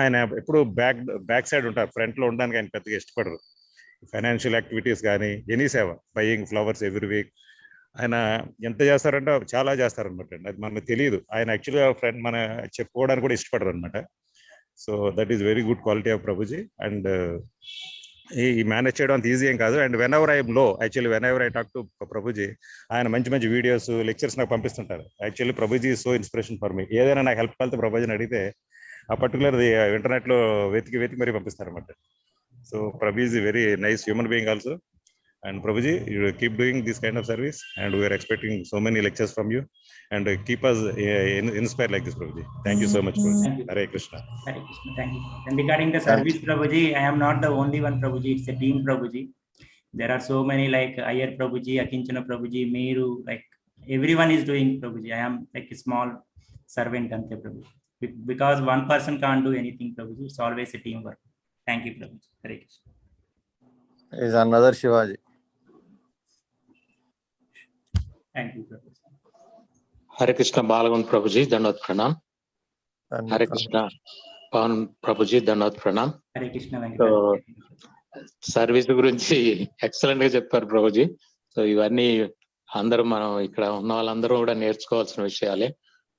ఆయన ఎప్పుడు బ్యాక్ సైడ్ ఉంటారు, ఫ్రంట్ లో ఉండడానికి ఆయన పెద్దగా ఇష్టపడరు. ఫైనాన్షియల్ యాక్టివిటీస్ కానీ ఎనీ సేవ, బయింగ్ ఫ్లవర్స్ ఎవ్రీ వీక్, ఆయన ఎంత చేస్తారంటే చాలా చేస్తారనమాట. అది మనకు తెలియదు. ఆయన యాక్చువల్గా ఫ్రెండ్ మన చెప్పుకోవడానికి కూడా ఇష్టపడరు అనమాట. So that is very good quality of Prabhuji. And ఈ మేనేజ్ చేయడం అంత ఈజీ ఏం కాదు. And when ever I talk to Prabhuji, ఆయన మంచి మంచి వీడియోస్ లెక్చర్స్ నాకు పంపిస్తుంటారు. Actually Prabhuji so inspiration for me. ఏదైనా నాకు హెల్ప్ కలితే ప్రభుజీని అడిగితే ఆ పర్టికులర్ ఇంటర్నెట్ లో వెతికి మరీ పంపిస్తారు అనమాట. So Prabhu is very nice human being also. And Prabhuji, you keep doing this kind of service, and we are expecting so many lectures from you, and keep us inspired like this, Prabhuji. Thank you so much, Prabhuji. Hare Krishna. Hare Krishna. Thank you. And regarding the service, Prabhuji, I am not the only one, Prabhuji. It's a team, Prabhuji. There are so many like Ayer Prabhuji, Akinchana Prabhuji, Meru, like everyone is doing, Prabhuji. I am like a small servant, Ante Prabhuji. Because one person can't do anything, Prabhuji. It's always a teamwork. Thank you, Prabhuji. Hare Krishna. Is another Shivaji. Thank you, Prabhuji. Hare Krishna Balagun Prabhuji, Dandavat Pranam. And Hare Krishna Pavan Prabhuji, Dandavat Pranam. Hare Krishna so Venkata service గురించి excellent గా చెప్పారు Prabhuji. So ఇవన్నీ అందరూ మనం ఇక్కడ ఉన్న వాళ్ళందరూ కూడా నేర్చుకోవాల్సిన విషయాలే.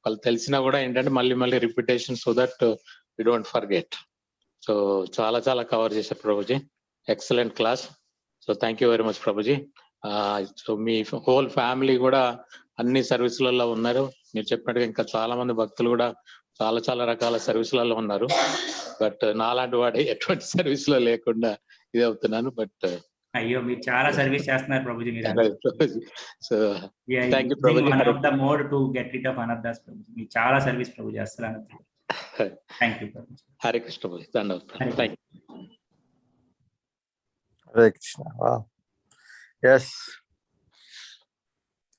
వాళ్ళు తెలిసినా కూడా ఏంటంటే మళ్ళీ మళ్ళీ repetition so that we don't forget. So చాలా చాలా కవర్ చేశారు prabhuji. Excellent class. So thank you very much prabhuji. So మీ హోల్ ఫ్యామిలీ కూడా అన్ని సర్వీసులలో ఉన్నారు. మీరు చెప్పినట్టుగా ఇంకా చాలా మంది భక్తులు కూడా చాలా చాలా రకాల సర్వీసులలో ఉన్నారు. బట్ నాలాంటి వాడు ఎటువంటి సర్వీస్ లో లేకుండా ఇది అవుతున్నాను. బట్ అయ్యో మీరు చాలా సర్వీస్ చేస్తున్నారు Prabhuji. So thank you Prabhuji. One of the mode to get rid of అనర్దాస్ ప్రభుజీ. మీరు చాలా సర్వీస్ ప్రభుజీ అసలు. Thank you Prabhuji. హరే కృష్ణ ప్రభుజీ. ధన్యవాదాలు. Thank you. Hare Krishna. Yes,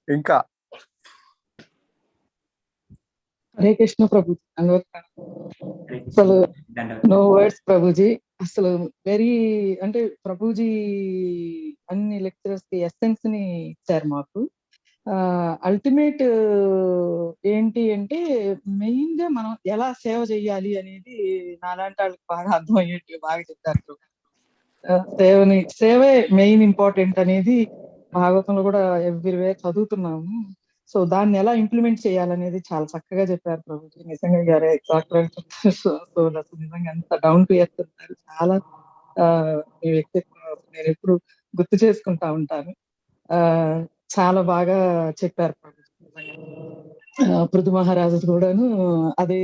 ఇంకా హరే కృష్ణ ప్రభుజీ. అసలు నో వర్డ్స్ ప్రభుజీ. అసలు వెరీ అంటే ప్రభుజీ అన్ని లెక్చరర్స్ కి ఎసెన్స్ ని ఇచ్చారు మాకు. అల్టిమేట్ ఏంటి అంటే మెయిన్ గా మనం ఎలా సేవ చేయాలి అనేది నాలాంటి వాళ్ళకి బాగా అర్థమయ్యేట్టు బాగా చెప్పారు. సేవే మెయిన్ ఇంపార్టెంట్ అనేది భాగవతంలో కూడా ఎవ్రీవే చదువుతున్నాము. సో దాన్ని ఎలా ఇంప్లిమెంట్ చేయాలనేది చాలా చక్కగా చెప్పారు ప్రభుజీ. నిజంగా గారు నిజంగా అంత డౌన్ టు ఎర్త్ ఉంటారు. చాలా మీ వ్యక్తిత్వం నేను ఎప్పుడు గుర్తు చేసుకుంటా ఉంటాను. చాలా బాగా చెప్పారు ప్రభుజీ. పృథు మహారాజు కూడాను అదే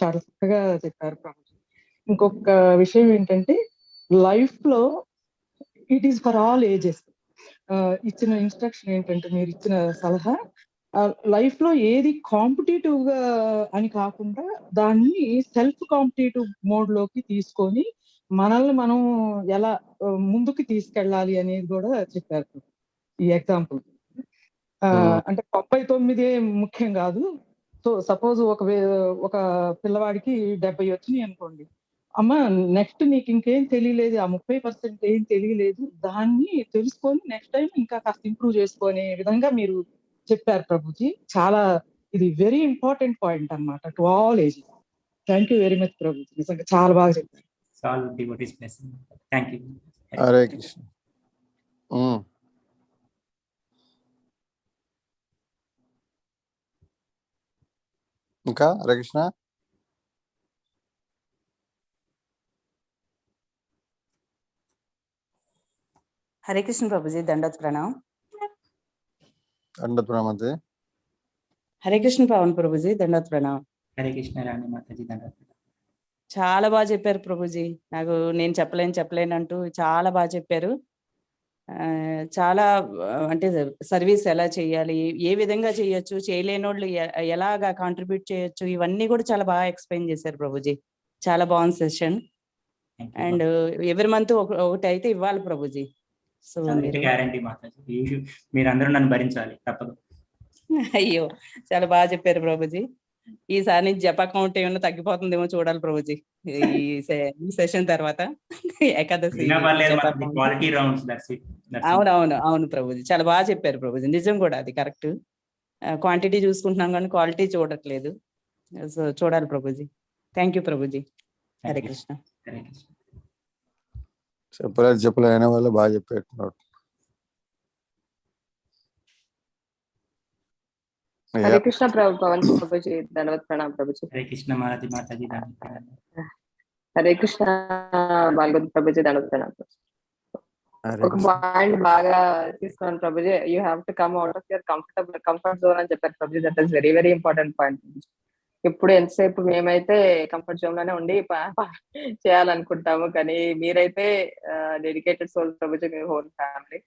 చాలా చక్కగా చెప్పారు ప్రభుజీ. ఇంకొక విషయం ఏంటంటే లైఫ్ లో it is for all ages. ఇచ్చిన ఇన్స్ట్రక్షన్ ఏంటంటే మీరు ఇచ్చిన సలహా లైఫ్ లో ఏది కాంపిటేటివ్ గా అని కాకుండా దాన్ని సెల్ఫ్ కాంపిటేటివ్ మోడ్ లోకి తీసుకొని మనల్ని మనం ఎలా ముందుకు తీసుకెళ్ళాలి అనేది కూడా చెప్పారు ఈ ఎగ్జాంపుల్. అంటే 99 ముఖ్యం కాదు. సో సపోజ్ ఒక పిల్లవాడికి 70 వచ్చినాయి అనుకోండి. అమ్మ నెక్స్ట్ నీకు ఇంకేం తెలియలేదు, ఆ 30% ఏం తెలియలేదు, దాన్ని తెలుసుకొని నెక్స్ట్ టైం ఇంకా కాస్త ఇంప్రూవ్ చేసుకునే విధంగా మీరు చెప్పారు ప్రభుజీ. చాలా ఇది వెరీ ఇంపార్టెంట్ పాయింట్ అన్నమాట to all ages. Thank you very much Prabhuji. నిజంగా చాలా బాగా చెప్పారు. హరే కృష్ణ. ఇంకా హరే కృష్ణ. హరే కృష్ణ ప్రభుజీ. దండోత్ ప్రణామ్. దండోత్ ప్రణామ్. హరే కృష్ణ పవన్ ప్రభుజీ. దండోత్ ప్రణామ్. హరే కృష్ణ రాణి మాతాజీ. దండోత్. చాలా బాగా చెప్పారు ప్రభుజీ. నాకు నేను చెప్పలేను అంటూ చాలా బాగా చెప్పారు. చాలా అంటే సర్వీస్ ఎలా చేయాలి, ఏ విధంగా చేయొచ్చు, చేయలేని వాళ్ళు ఎలాగా కాంట్రిబ్యూట్ చేయొచ్చు, ఇవన్నీ కూడా చాలా బాగా ఎక్స్ప్లెయిన్ చేశారు ప్రభుజీ. చాలా బాగుంది సెషన్. అండ్ ఎవరి మంత్ ఒకటి అయితే ఇవ్వాలి ప్రభుజీ. So guarantee Mataji. మీరందరూ నన్ను భరించాలి, తప్పదు. అయ్యో చాలా బాగా చెప్పారు ప్రభుజీ. ఈసారి నుంచి జప కౌంట్ ఏమన్నా తగ్గిపోతుందేమో చూడాలి ప్రభుజీ ఈ సెషన్ తర్వాత. ఏకాదశి అవును ప్రభుజీ. చాలా బాగా చెప్పారు ప్రభుజీ. నిజం కూడా అది కరెక్ట్. క్వాంటిటీ చూసుకుంటున్నాం కానీ క్వాలిటీ చూడట్లేదు. సో చూడాలి ప్రభుజీ. Thank you Prabhuji. హరే కృష్ణ. చెప్పలేదు అయిన వాళ్ళు బాగా చెప్పేట్టున్నాడు. హరే కృష్ణ పవన్ ప్రభుజీ. ధన్యవాద ప్రణామ్ ప్రభుజీ. హరే కృష్ణ మాలతి మాతాజీ. హరే కృష్ణ బాలగోద్ ప్రభుజీ. ధన్యవాద ప్రణామ్. ఒక పాయింట్ బాగా తీసుకున్నాను Prabhuji. You have to come out of your comfort zone అని చెప్పారు Prabhuji. That is very very important point. ఇప్పుడు ఎంతసేపు మేమైతే కంఫర్ట్ జోన్ లోనే ఉండి చేయాలనుకుంటాము, కానీ మీరైతే డెడికేటెడ్ సోల్ ప్రభుజీ, మీ హోల్ ఫ్యామిలీ.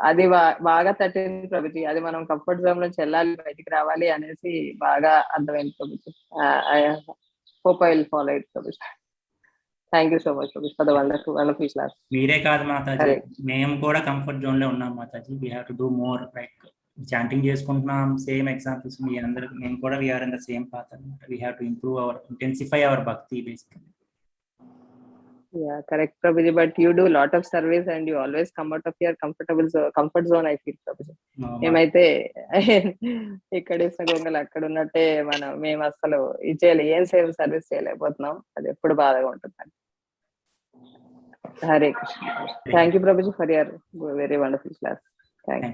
అది బాగా తట్టింది ప్రభుజీ. అది మనం కంఫర్ట్ జోన్ నుంచి వెళ్ళాలి, బయటికి రావాలి అనేసి బాగా అర్థమైంది Prabhuji. I hope I will follow it Prabhuji. Thank you so much Prabhuji for the wonderful class. మీరే కాదు మాతాజీ, మేము కూడా కంఫర్ట్ జోన్ లో ఉన్నాం Mataji. We have to do more. Like chanting చేసుకుంటున్నాం, సేమ్ ఎగ్జాంపుల్స్ మీ అందరూ. మేము కూడా we are in the same path అన్నమాట. We have to improve our, intensify our bhakti basically. Yeah, correct, Prabhuji. But you do a lot of service and you always come out of your comfort zone, I feel, Prabhuji. మేమైతే ఇక్కడ ఇసిన గొంగలు అక్కడ ఉన్నట్టే మేము అసలు ఇది చేయాలి, ఏం సర్వీస్ చేయలేకపోతున్నాం. అది ఎప్పుడు బాధగా ఉంటుంది. Hare Krishna. Thank you Prabhuji for your very wonderful class. Thank you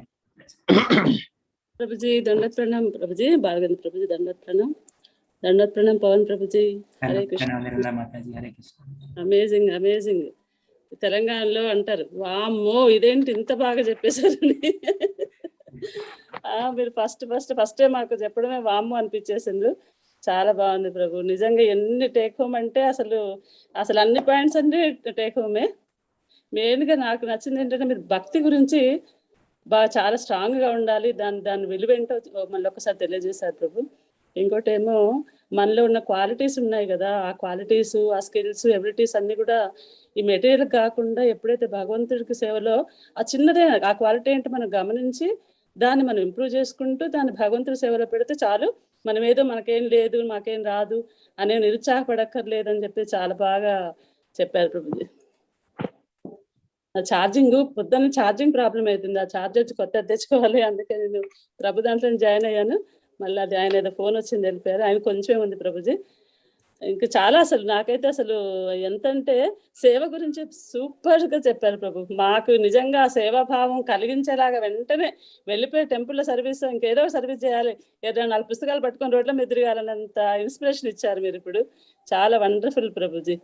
Prabhuji. దండత్ ప్రణాం Prabhuji. బాలగంధ Prabhuji దండత్ ప్రణాం. దండత్ ప్రణాం పవన్ ప్రభుజీ. హరే కృష్ణ. Amazing amazing. తెలంగాణలో అంటారు, వామ్మో ఇదేంటి ఇంత బాగా చెప్పేశారని. మీరు ఫస్ట్ మాకు చెప్పడమే వామ్మో అనిపించేసిండ్రు. చాలా బాగుంది ప్రభు. నిజంగా ఎన్ని టేక్ హోమ్ అంటే అసలు అన్ని పాయింట్స్ అన్ని టేక్ హోమే. మెయిన్గా నాకు నచ్చింది ఏంటంటే మీరు భక్తి గురించి బాగా చాలా స్ట్రాంగ్గా ఉండాలి, దాని విలువ ఏంటో మళ్ళీ ఒకసారి తెలియజేశారు ప్రభు. ఇంకోటి ఏమో మనలో ఉన్న క్వాలిటీస్ ఉన్నాయి కదా, ఆ క్వాలిటీస్, ఆ స్కిల్స్, ఎబిలిటీస్ అన్ని కూడా ఈ మెటీరియల్ కాకుండా ఎప్పుడైతే భగవంతుడికి సేవలో ఆ చిన్నదే ఆ క్వాలిటీ ఏంటో మనం గమనించి దాన్ని మనం ఇంప్రూవ్ చేసుకుంటూ దాన్ని భగవంతుడి సేవలో పెడితే చాలు. మనం ఏదో మనకేం లేదు, మాకేం రాదు అనే నిరుత్సాహపడక్కర్లేదు అని చెప్పి చాలా బాగా చెప్పారు ప్రభుజీ. పొద్దున్న ఛార్జింగ్ ప్రాబ్లం అవుతుంది, ఆ ఛార్జర్ కొత్త తెచ్చుకోవాలి. అందుకే నేను ప్రభు దాంట్లో జాయిన్ అయ్యాను. మళ్ళీ అది ఆయన ఏదో ఫోన్ వచ్చింది వెళ్ళిపోయారు. ఆయన కొంచెమే ఉంది ప్రభుజీ. ఇంకా చాలా అసలు నాకైతే అసలు ఎంతంటే సేవ గురించి సూపర్గా చెప్పారు ప్రభు. మాకు నిజంగా సేవాభావం కలిగించేలాగా వెంటనే వెళ్ళిపోయి టెంపుల్లో సర్వీస్ ఇంకేదో సర్వీస్ చేయాలి, 24 పుస్తకాలు పట్టుకొని రోడ్ల మీద తిరగాలన్నంత ఇన్స్పిరేషన్ ఇచ్చారు మీరు ఇప్పుడు. చాలా వండర్ఫుల్ ప్రభుజీ.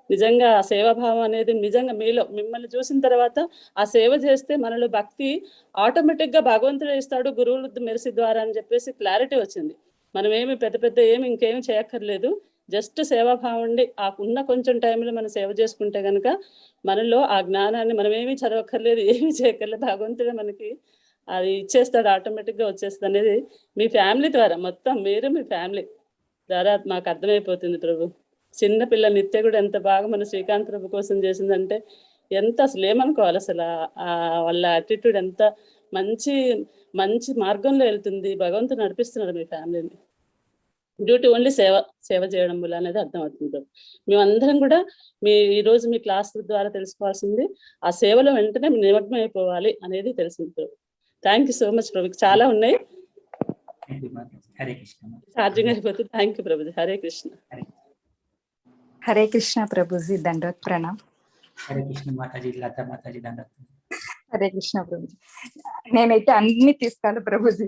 నిజంగా ఆ సేవాభావం అనేది నిజంగా మీలో మిమ్మల్ని చూసిన తర్వాత ఆ సేవ చేస్తే మనలో భక్తి ఆటోమేటిక్గా భగవంతుడు ఇస్తాడు గురువులు మెరిసి ద్వారా అని చెప్పేసి క్లారిటీ వచ్చింది. మనం ఏమి పెద్ద ఇంకేమి చేయక్కర్లేదు, జస్ట్ సేవాభావం ఉండి ఆ ఉన్న కొంచెం టైంలో మనం సేవ చేసుకుంటే కనుక మనలో ఆ జ్ఞానాన్ని మనం ఏమీ చదవక్కర్లేదు, ఏమీ చేయక్కర్లేదు, భగవంతుడే మనకి అది ఇచ్చేస్తాడు, ఆటోమేటిక్గా వచ్చేస్తుంది అనేది మీ ఫ్యామిలీ ద్వారా, మొత్తం మీరు మీ ఫ్యామిలీ ద్వారా మాకు అర్థమైపోతుంది ప్రభు. చిన్న పిల్ల నిత్య కూడా ఎంత బాగా మన శ్రీకాంత్ ప్రభు కోసం చేసిందంటే ఎంత అసలు ఏమనుకోవాలి, అసలు వాళ్ళ యాటిట్యూడ్ ఎంత మంచి మార్గంలో వెళ్తుంది, భగవంతుడు నడిపిస్తున్నాడు మీ ఫ్యామిలీని. డ్యూటీ ఓన్లీ సేవ చేయడం వల్ల అనేది అర్థమవుతుంది ప్రభు. మేమందరం కూడా ఈరోజు మీ క్లాస్ ద్వారా తెలుసుకోవాల్సింది ఆ సేవలో వెంటనే నిమగ్నం అయిపోవాలి అనేది తెలిసింది ప్రభు. థ్యాంక్ యూ సో మచ్ ప్రభు. చాలా ఉన్నాయి, ఛార్జింగ్ అయిపోతుంది. Thank you Prabhuji. హరే కృష్ణ. హరే కృష్ణ ప్రభుజీ. దండవత్ ప్రణాం. హరే కృష్ణ మాతాజీ. లతా మాతాజీ దండవత్. హరే కృష్ణ ప్రభుజీ. నేనైతే అన్ని తీసుకోవాలి ప్రభుజీ.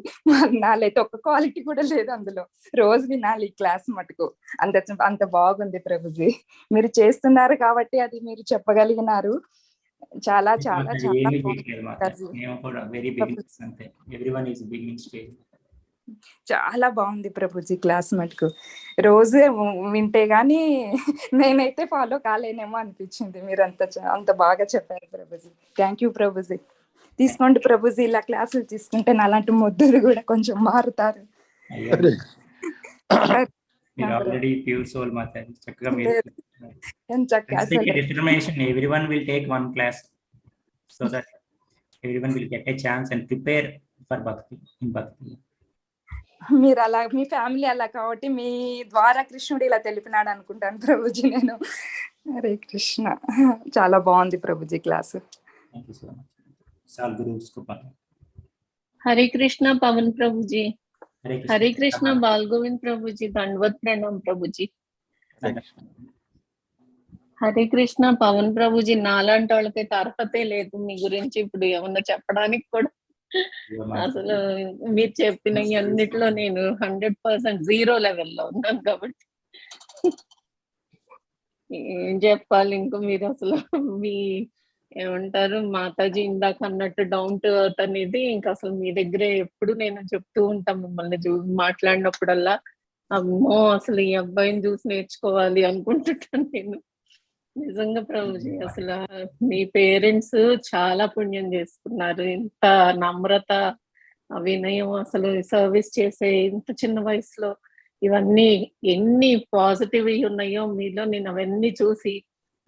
నాలైతే ఒక్క క్వాలిటీ కూడా లేదు అందులో. రోజు వినాలి ఈ క్లాస్ మటుకు, అంత బాగుంది ప్రభుజీ. మీరు చేస్తున్నారు కాబట్టి అది మీరు చెప్పగలిగినారు. చాలా చాలా చాలా బాగుంది ప్రభుజీ క్లాస్ మటుకు. రోజు వింటే గానీ నేనైతే ఫాలో కాలేనేమో అనిపించింది. మీరు అంత బాగా చెప్పారు ప్రభుజీ. Thank you Prabhuji. తీసుకోండి ప్రభుజీ, ఇలా క్లాసులు తీసుకుంటే నాలాంటి ముద్దులు కూడా కొంచెం మారుతారు. Everyone will take one class so that everyone will get a chance and prepare for bhakti in bhakti. మీరు అలా మీ ఫ్యామిలీ అలా కాబట్టి మీ ద్వారా కృష్ణుడు ఇలా తెలిపినాడు అనుకుంటాను ప్రభుజీ నేను. హరే కృష్ణ. చాలా బాగుంది ప్రభుజీ క్లాసు. హరే కృష్ణ పవన్ ప్రభుజీ. హరే కృష్ణ బాల్ గోవింద్ ప్రభుజీ. దండవత్ ప్రణాం ప్రభుజీ. హరే కృష్ణ పవన్ ప్రభుజీ. నాలాంటి వాళ్ళకైతే అర్హతే లేదు మీ గురించి ఇప్పుడు ఏమన్నా చెప్పడానికి కూడా. అసలు మీరు చెప్పిన అన్నిట్లో నేను 100% 0 లెవెల్లో ఉన్నాను కాబట్టి ఏం చెప్పాలి ఇంకా. మీరు అసలు మీ ఏమంటారు మాతాజీ ఇందాక అన్నట్టు డౌన్ టు ఎర్త్ అనేది ఇంకా అసలు మీ దగ్గరే ఎప్పుడు నేను చెప్తూ ఉంటాను మిమ్మల్ని మాట్లాడినప్పుడల్లా. అమ్మో అసలు ఈ అబ్బాయిని చూసి నేర్చుకోవాలి అనుకుంటుంటాను నేను. నిజంగా ప్రభుజీ అసలు మీ పేరెంట్స్ చాలా పుణ్యం చేసుకున్నారు. ఇంత నమ్రత, వినయం, అసలు సర్వీస్ చేసే ఇంత చిన్న వయసులో ఇవన్నీ ఎన్ని పాజిటివ్ ఉన్నాయో మీలో. నేను అవన్నీ చూసి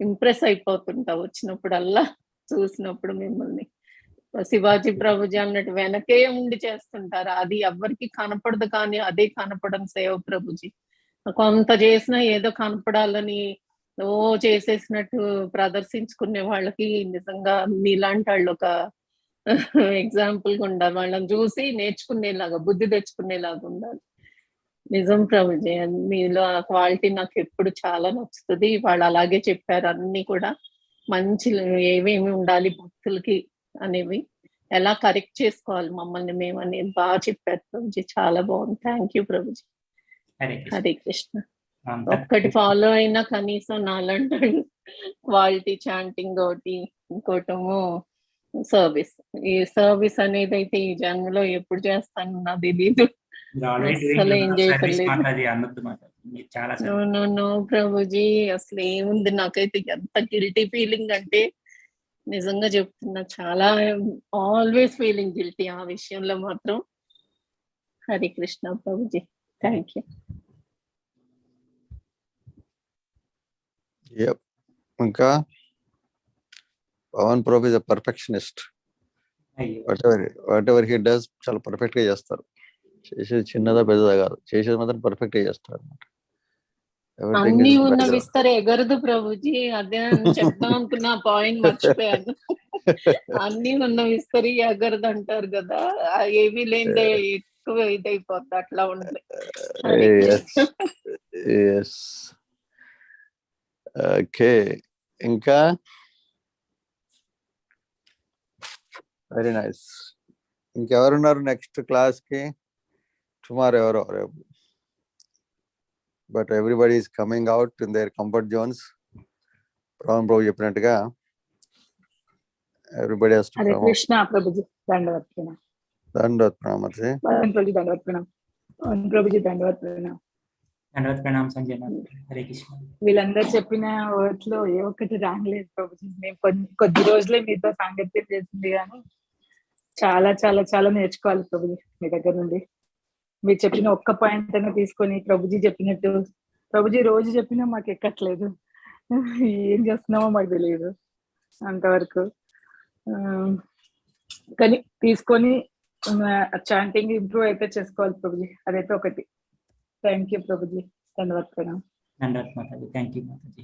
ఇంప్రెస్ అయిపోతుంటా వచ్చినప్పుడల్లా, చూసినప్పుడు మిమ్మల్ని. శివాజీ ప్రభుజీ అన్నట్టు వెనకే ఉండి చేస్తుంటారు, అది ఎవరికి కనపడదు కానీ అదే కనపడని సేవ ప్రభుజీ. కొంత చేసినా ఏదో కనపడాలని చేసేసినట్టు ప్రదర్శించుకునే వాళ్ళకి నిజంగా మీలాంటి వాళ్ళు ఒక ఎగ్జాంపుల్ గా ఉండాలి. వాళ్ళని చూసి నేర్చుకునేలాగా, బుద్ధి తెచ్చుకునేలాగా ఉండాలి. నిజం ప్రభుజీ, మీలో ఆ క్వాలిటీ నాకు ఎప్పుడు చాలా నచ్చుతుంది. వాళ్ళు అలాగే చెప్పారు అన్ని కూడా. మంచి ఏమేమి ఉండాలి భక్తులకి అనేవి, ఎలా కరెక్ట్ చేసుకోవాలి మమ్మల్ని మేము అనేది బాగా చెప్పారు ప్రభుజీ. చాలా బాగుంది. Thank you Prabhuji. హరే కృష్ణ. ఒక్కటి ఫాలో అయినా కనీసం నాలంటే క్వాలిటీ చాంటింగ్ ఒకటి, ఇంకోటము సర్వీస్. ఈ సర్వీస్ అనేది అయితే ఈ జన్మలో ఎప్పుడు చేస్తాను నాకు తెలీదు. అసలు ఏం చేయలేదు. నో ప్రభుజీ, అసలు ఏముంది నాకైతే ఎంత గిల్టీ ఫీలింగ్ అంటే నిజంగా చెప్తున్నా, చాలా ఆల్వేస్ ఫీలింగ్ గిల్టీ ఆ విషయంలో మాత్రం. హరే కృష్ణ ప్రభుజీ. Thank you. ఇంకా Pavan Pr is a perfectionist. whatever he does చాలా పర్ఫెక్ట్ గా చేస్తారు. చేసేది చిన్నదా పెద్దదా కాదు, చేసేది మాత్రం పర్ఫెక్ట్ గా చేస్తారు. అన్ని ఉన్న విస్తర ఎగరదు ప్రభుజీ. అదే చెప్దాం అనుకున్న పాయింట్ మర్చిపోయాను. అన్ని ఉన్న విస్తరి ఎగరదు అంటారు కదా, ఏమీ లేదే ఎక్కువ ఇదైపోద్ది, అట్లా ఉంది. ఓకే, ఇంకా వెరీ నైస్. ఇంకెవరున్నారు నెక్స్ట్ క్లాస్ కి? టుమారో ఎవరో రేపు. But everybody is coming out in their comfort zones. Pavan Pr చెప్పినట్టుగా everybody has to come. Hare Krishna prabhuji, దండవత్ ప్రణామ్. దండవత్ ప్రణామ్. ప్రభుజీ దండవత్ ప్రణామ్. ప్రభుజీ దండవత్ ప్రణామ్. హరే కృష్ణ. వీళ్ళందరూ చెప్పిన వర్డ్స్ లో ఏ ఒక్కటి రాలేదు ప్రభుజీ. మేము కొద్ది రోజులే మీతో సాంగత్యం చేసింది కానీ చాలా చాలా చాలా నేర్చుకోవాలి ప్రభుజీ మీ దగ్గర నుండి. మీరు చెప్పిన ఒక్క పాయింట్ అయినా తీసుకొని ప్రభుజీ చెప్పినట్టు, ప్రభుజీ రోజు చెప్పినా మాకు ఎక్కట్లేదు, ఏం చేస్తున్నామో మాకు తెలియదు అంతవరకు. కానీ తీసుకొని చాంటింగ్ ఇంప్రూవ్ అయితే చేసుకోవాలి ప్రభుజీ, అదైతే ఒకటి. Thank you Prabhuji. ధన్యవాద్ ప్రణామ్. ధన్యవాద్ Mataji. Thank you Mataji.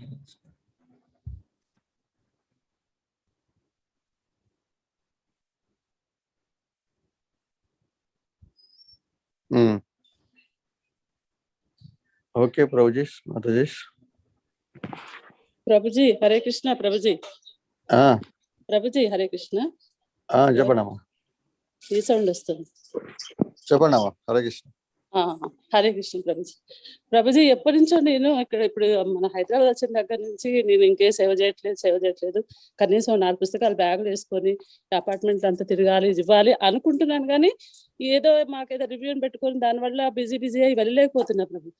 Okay Prabhuji, Mataji. Prabhuji Hare Krishna. Prabhuji Prabhuji Hare Krishna. చెప్పండి అమ్మా. ఈ సౌండ్ వస్తుంది. చెప్పండి అమ్మా. హరే కృష్ణ. హరే కృష్ణ ప్రభుజీ. ప్రభుజీ ఎప్పటి నుంచో నేను ఇప్పుడు మన హైదరాబాద్ వచ్చిన దగ్గర నుంచి నేను ఇంకే సేవ చేయట్లేదు. కనీసం 4 పుస్తకాలు బ్యాగులు వేసుకొని అపార్ట్మెంట్ అంతా తిరగాలి, ఇవ్వాలి అనుకుంటున్నాను. కానీ ఏదో మాకేదో రివ్యూని పెట్టుకొని దానివల్ల బిజీ అయి వెళ్ళలేకపోతున్నా ప్రభు.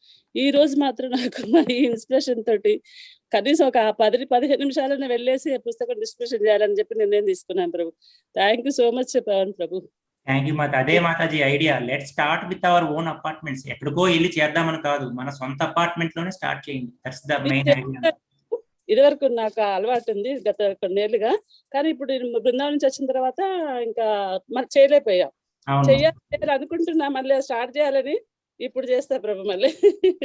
ఈ రోజు మాత్రం నాకు ఈ ఇన్స్పిరేషన్ తోటి కనీసం ఒక 10-15 నిమిషాలనే వెళ్ళేసి పుస్తకం డిస్ట్రిబ్యూషన్ చేయాలని చెప్పి నిర్ణయం తీసుకున్నాను Prabhu. Thank you so much Pavan Prabhu. Thank you Mata. అదే Mataji idea. Let start with our own apartments. ఎక్కడికో వెళ్ళి చేద్దామని కాదు, మన సొంత అపార్ట్మెంట్ లోనే స్టార్ట్ చేయండి. That's the main idea. ఇదివరకు నాకు అలవాటు ఉంది గత కొన్నేళ్లుగా, కానీ ఇప్పుడు బృందావనం నుంచి వచ్చిన తర్వాత ఇంకా మరి చేయలేకపోయాం. చేయాలి అనుకుంటున్నా, మళ్ళీ స్టార్ట్ చేయాలని. ఇప్పుడు చేస్తా ప్రభు మళ్ళీ.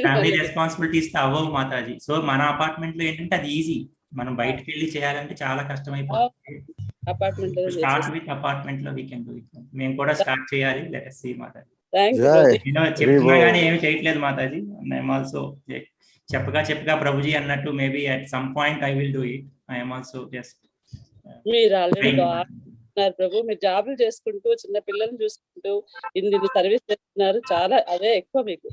ఫ్యామిలీ రెస్పాన్సిబిలిటీస్ అవ్వవు మాతాజీ. సో మన అపార్ట్మెంట్ లో ఏంటంటే అది ఈజీ. మనం బయటకు వెళ్ళి చేయాలంటే చాలా కష్టమైపోతుంది. స్టార్ట్ విత్ అపార్ట్మెంట్ లో వీ కెన్ డూ ఇట్. మేము కూడా స్టార్ట్ చేయాలి. Let us see Mataji. చెప్తున్నా కానీ ఏమి చేయట్లేదు మాతాజీ. ఐఎమ్ ఆల్సో చెప్పగా ప్రభుజీ అన్నట్టు maybe at some point I will do it. I'm also just. మీరు ఆల్రెడీ ప్రభు, మీరు జాబులు చేసుకుంటూ చిన్న పిల్లల్ని చూసుకుంటూ ఇన్ని సర్వీస్ చేస్తున్నారు. చాలా అదే ఎక్కువ మీకు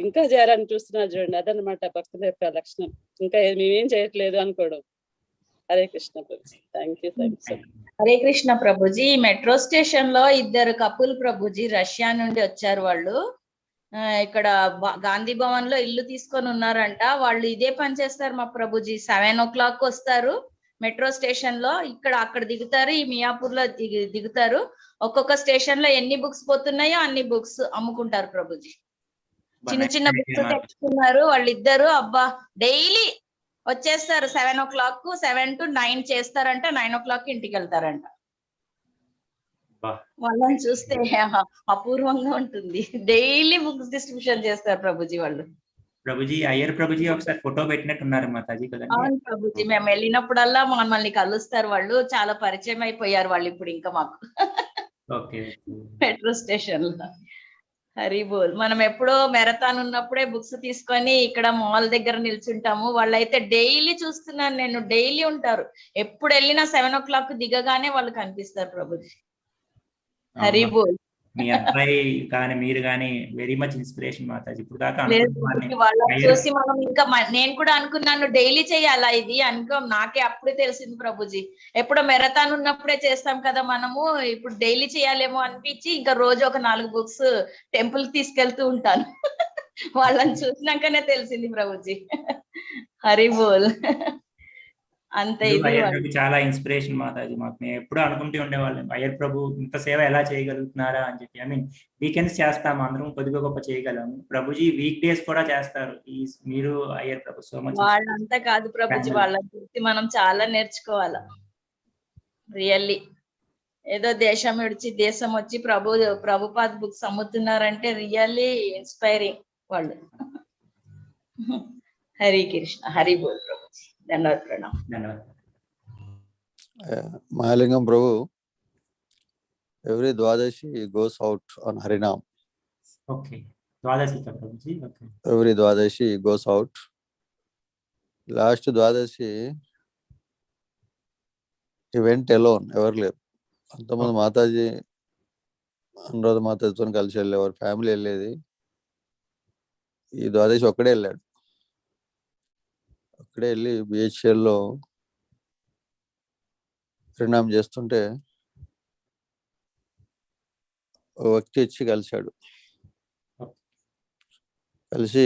ఇంకా చేయాలని చూస్తున్నారు చూడండి. అదనమాట భక్తుల యొక్క లక్షణం. ఇంకా మేమేం చేయట్లేదు అనుకోవడం. Hare Krishna Prabhuji. Thank you. Hare Krishna Prabhuji. Metro station లో 2 కపుల్ ప్రభుజీ రష్యా నుండి వచ్చారు. వాళ్ళు ఇక్కడ గాంధీ భవన్ లో ఇల్లు తీసుకొని ఉన్నారంట. వాళ్ళు ఇదే పని చేస్తారు మా ప్రభుజీ. 7 o'clock వస్తారు మెట్రో స్టేషన్ లో. అక్కడ దిగుతారు, ఈ మియాపూర్ లో దిగుతారు. ఒక్కొక్క స్టేషన్ లో ఎన్ని బుక్స్ పోతున్నాయో అన్ని బుక్స్ అమ్ముకుంటారు ప్రభుజీ. చిన్న బుక్స్ తెచ్చుకున్నారు వాళ్ళిద్దరు. అబ్బా, డైలీ వచ్చేస్తారు 7 o'clock, 7 to 9 చేస్తారంట. 9 o'clock ఇంటికి వెళ్తారంట. వాళ్ళని చూస్తే అపూర్వంగా ఉంటుంది. డైలీ బుక్స్ డిస్ట్రిబ్యూషన్ చేస్తారు ప్రభుజీ వాళ్ళు. ప్రభుజీ అయ్యర్ ప్రభుజీ ఒకసారి ఫోటో పెట్టినట్టున్నారు మాతాజీ కదండి. అవును ప్రభుజీ, మేము వెళ్ళినప్పుడల్లా మమ్మల్ని కలుస్తారు వాళ్ళు, చాలా పరిచయం అయిపోయారు వాళ్ళు ఇప్పుడు ఇంకా మాకు ఓకే. మెట్రో స్టేషన్ లో. హరి బోల్. మనం ఎప్పుడో మెరథాన్ ఉన్నప్పుడే బుక్స్ తీసుకొని ఇక్కడ మాల్ దగ్గర నిల్చుంటాము. వాళ్ళైతే డైలీ చూస్తున్నాను నేను, డైలీ ఉంటారు. ఎప్పుడు వెళ్ళినా 7 o'clock దిగగానే వాళ్ళు కనిపిస్తారు ప్రభుజీ. హరి బోల్. మీ అబ్బాయి కానీ మీరు కానీ వెరీ మచ్ ఇన్స్పిరేషన్ మాతాజీ. ఇప్పుడు దాకా వాళ్ళని చూసి మనం ఇంకా నేను కూడా అనుకున్నాను డైలీ చేయాలా ఇది అనుకో, నాకే అప్పుడే తెలిసింది ప్రభుజీ. ఎప్పుడో మెరథాన్ ఉన్నప్పుడే చేస్తాం కదా మనము, ఇప్పుడు డైలీ చేయాలేమో అనిపించి ఇంకా రోజు ఒక 4 బుక్స్ టెంపుల్ తీసుకెళ్తూ ఉంటాను. వాళ్ళని చూసినాకనే తెలిసింది ప్రభుజీ. హరి బోల్. అంత ఇది అయ్యర్ ప్రభు చాలా ఇన్స్పిరేషన్ మాతాజీ మాకు. మేము ఎప్పుడు అనుకుంటూ ఉండేవాళ్ళం అయ్యర్ ప్రభు ఇంత సేవ ఎలా చేయగలుగుతున్నారా అని చెప్పి. ఐ మీన్ వీకెండ్స్ చేస్తాము, అందరం కొద్దిగా గొప్ప చేయగలము. ప్రభుజీ వీక్ డేస్ కూడా చేస్తారు. మీరు అయ్యర్ ప్రభు సో మచ్. వాళ్ళంతా కాదు ప్రభుజీ, వాళ్ళని చూసి మనం చాలా నేర్చుకోవాలి రియల్లీ. ఏదో దేశం విడిచి దేశం వచ్చి ప్రభుపాద్ బుక్స్ అమ్ముతున్నారంటే రియల్లీ ఇన్స్పైరింగ్ వాళ్ళు. హరి కృష్ణ. హరి బోల్ Prabhuji. ధన్యవాద Pranam. Mahalingam Prabhu, every Dwadashi goes out on Harinam. Okay. Dwadashi Prabhuji. Okay. Every Dwadashi goes out. Last Dwadashi, he went alone, ever అంతమంది మాతాజీ అనురాధ మాతాజీతో కలిసి వెళ్ళేవారు, ఫ్యామిలీ వెళ్ళేది. ఈ ద్వాదశి ఒక్కడే వెళ్ళాడు. అక్కడే వెళ్ళి బిహెచ్ఎల్లో పరిణామం చేస్తుంటే ఓ వ్యక్తి వచ్చి కలిశాడు. కలిసి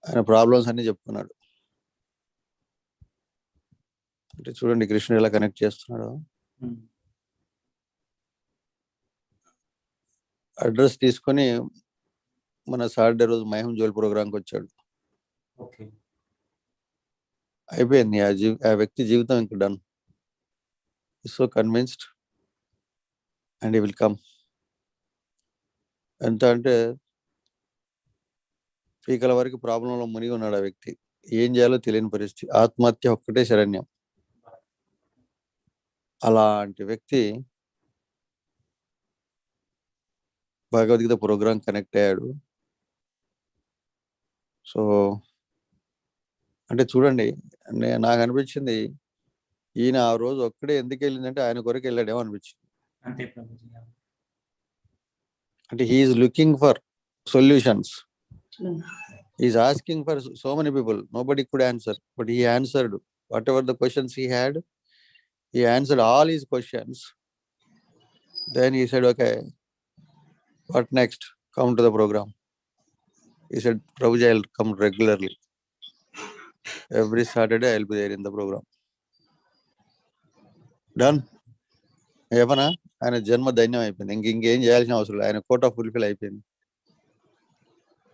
ఆయన ప్రాబ్లమ్స్ అన్ని చెప్పుకున్నాడు. అంటే చూడండి కృష్ణుడు ఎలా కనెక్ట్ చేస్తున్నాడు. అడ్రస్ తీసుకొని మన సాటర్డే రోజు మహిమ జోల్ ప్రోగ్రాంకి వచ్చాడు. అయిపోయింది ఆ వ్యక్తి జీవితం ఇంక డన్. సో కన్విన్స్డ్ అండ్ ఈ విల్ కమ్. ఎంత అంటే పీకల వరకు ప్రాబ్లంలో మునిగి ఉన్నాడు ఆ వ్యక్తి. ఏం చేయాలో తెలియని పరిస్థితి. ఆత్మహత్య ఒక్కటే శరణ్యం. అలాంటి వ్యక్తి భగవద్గీత ప్రోగ్రాం కనెక్ట్ అయ్యాడు. సో అంటే చూడండి, నాకు అనిపించింది ఈయన ఆ రోజు ఒక్కడే ఎందుకు వెళ్ళిందంటే ఆయన కొరకు వెళ్ళాడేమో అనిపించింది. అంటే he's looking for solutions. He's asking for so many people. Nobody could answer, but he answered whatever the questions he had. He answered all his questions. Then he said, okay, what next? Come to the program. He said, Prabhuji, I'll come regularly. Every Saturday I'll be there in the program. Done. ఏమన్నా ఆయన జన్మ ధన్యం అయిపోయింది. ఇంకేం చేయాల్సిన అవసరం లేదు. ఆయన కోట ఫుల్ఫిల్ అయిపోయింది.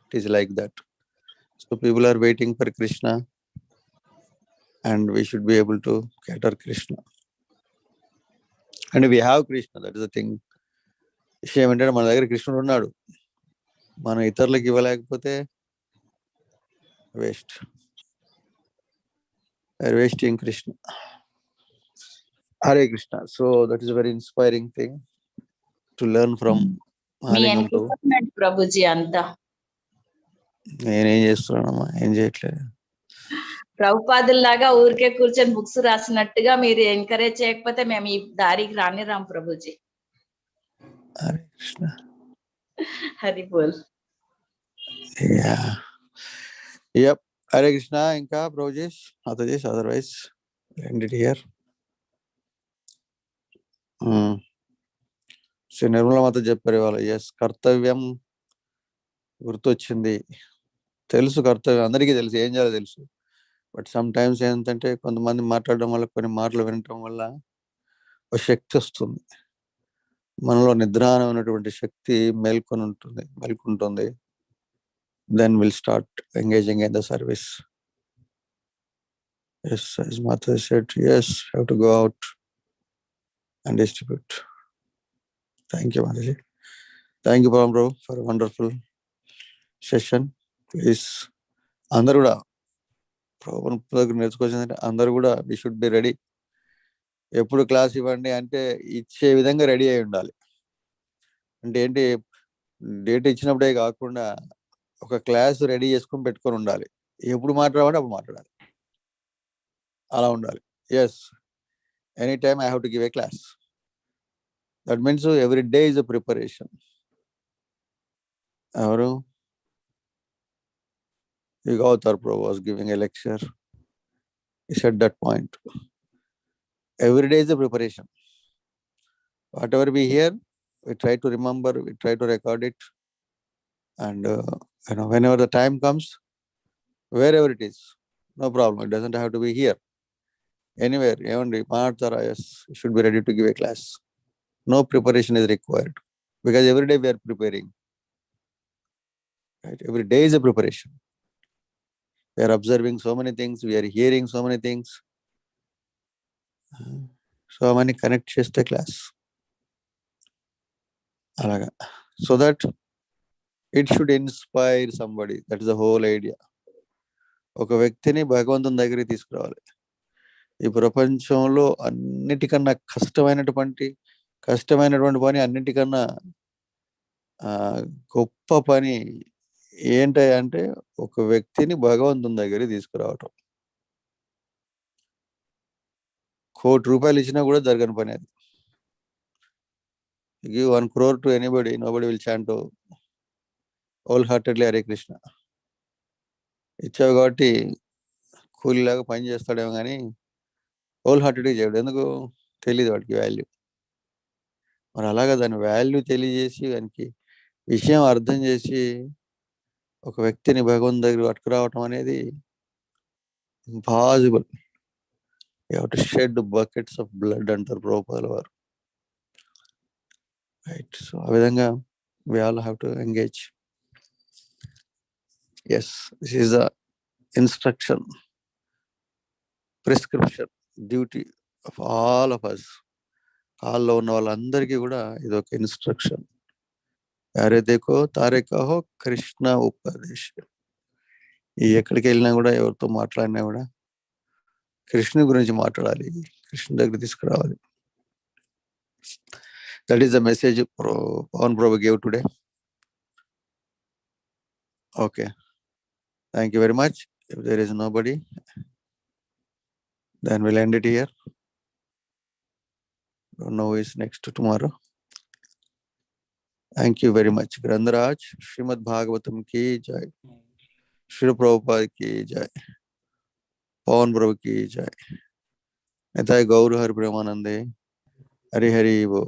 It is like that. So people are waiting for Krishna and we should be able to cater Krishna. And we have Krishna, that is the thing. విషయం ఏంటంటే మన దగ్గర కృష్ణుడు ఉన్నాడు, మనం ఇతరులకు ఇవ్వలేకపోతే waste. Wasting Krishna. Hare Krishna. So that is very inspiring thing to learn from Prabhuji. అంతా నేనేం చేస్తున్నానమ్మా, ఏం చేయట్లేదు. ప్రభుపాదుల్లాగా ఊరికే కూర్చొని బుక్స్ రాసినట్టుగా మీరు ఎంకరేజ్ చేయకపోతే మేము ఈ దారికి రానిరాం ప్రభుజీ. హరే కృష్ణ. హరి బోల్. యప్. హరే కృష్ణ. ఇంకా Prabhujis Matajis otherwise end it here. Shri Nirmala Mata చెప్పారు ఇవాళ. ఎస్, కర్తవ్యం గుర్తొచ్చింది. తెలుసు కర్తవ్యం, అందరికీ తెలుసు, ఏం చేయాలో తెలుసు. బట్ సమ్ టైమ్స్ ఏంటంటే కొంతమంది మాట్లాడడం వల్ల, కొన్ని మాటలు వినటం వల్ల ఒక శక్తి వస్తుంది మనలో, నిద్రాణమైనటువంటి శక్తి మేల్కొంటుంది. Then we'll start engaging in the service. Yes, as Mata said, yes, have to go out and distribute. Thank you, Mataji. Thank you, Pavan Pr, for a wonderful session please. అందరు కూడా పవన్ దగ్గర నేర్చుకోవాల్సిందంటే అందరు కూడా వి షుడ్ బి రెడీ. ఎప్పుడు class ఇవ్వండి అంటే ఇచ్చే విధంగా రెడీ అయి ఉండాలి. అంటే ఏంటి, డేట్ ఇచ్చినప్పుడే కాకుండా ఒక క్లాస్ రెడీ చేసుకుని పెట్టుకొని ఉండాలి. ఎప్పుడు మాట్లాడాలంటే అప్పుడు మాట్లాడాలి, అలా ఉండాలి. Yes, any time I have to give a class. That means every day is a preparation. ఎవరు Gautar Pro was giving a lecture. He said that point. Every day is a preparation. Whatever we hear, we try to remember, we try to record it. And whenever the time comes, wherever it is, no problem. It doesn't have to be here. Anywhere, even yes, you should be ready to give a class. No preparation is required because every day we are preparing. Right? Every day is a preparation. We are observing so many things, we are hearing so many things. So many connect chest class. Alaga. So that it should inspire somebody. That is the whole idea. ఒక వ్యక్తిని భగవంతుని దగ్గరికి తీసుకురావాలి. ఈ ప్రపంచంలో అన్నిటికన్నా కష్టమైనటువంటి పని, అన్నిటికన్నా గొప్ప పని ఏంటంటే ఒక వ్యక్తిని భగవంతుని దగ్గరికి తీసుకురావటం. ₹1,00,00,000 ఇచ్చినా కూడా జరగని పని అది. Give 1 crore to anybody, nobody will chant wholeheartedly Hare Krishna. ఇచ్చావు కాబట్టి కూలీలాగా పని చేస్తాడేమో కానీ హోల్హార్టెడ్గా చేయడు. ఎందుకు తెలియదు వాడికి వాల్యూ. మరి అలాగా దాని వాల్యూ తెలియజేసి దానికి విషయం అర్థం చేసి ఒక వ్యక్తిని భగవంతు దగ్గర పట్టుకురావటం అనేది impossible. You have to shed buckets of blood అంటారు ప్రభుపాదుల వారు. రైట్. సో ఆ విధంగా we all have to engage. Yes, this is the instruction, prescription, duty of all of us. హాల్లో ఉన్న వాళ్ళందరికీ కూడా ఇది ఒక ఇన్స్ట్రక్షన్. యారే దేకో తారే కహో కృష్ణ ఉపదేశ్. ఎక్కడికి వెళ్ళినా కూడా, ఎవరితో మాట్లాడినా కూడా కృష్ణ గురించి మాట్లాడాలి, కృష్ణ దగ్గర తీసుకురావాలి. That is the message Pavan prabhu gave today. Okay, thank you very much. If there is nobody, then we'll end it here. Don't know who is next tomorrow. Thank you very much. Grandaraj, Srimad Bhagavatam ki jai. Shri Prabhupada ki jai. Pavan Pr ki jai. Nitai Gaur Har Premanande. Hari Hari Bo.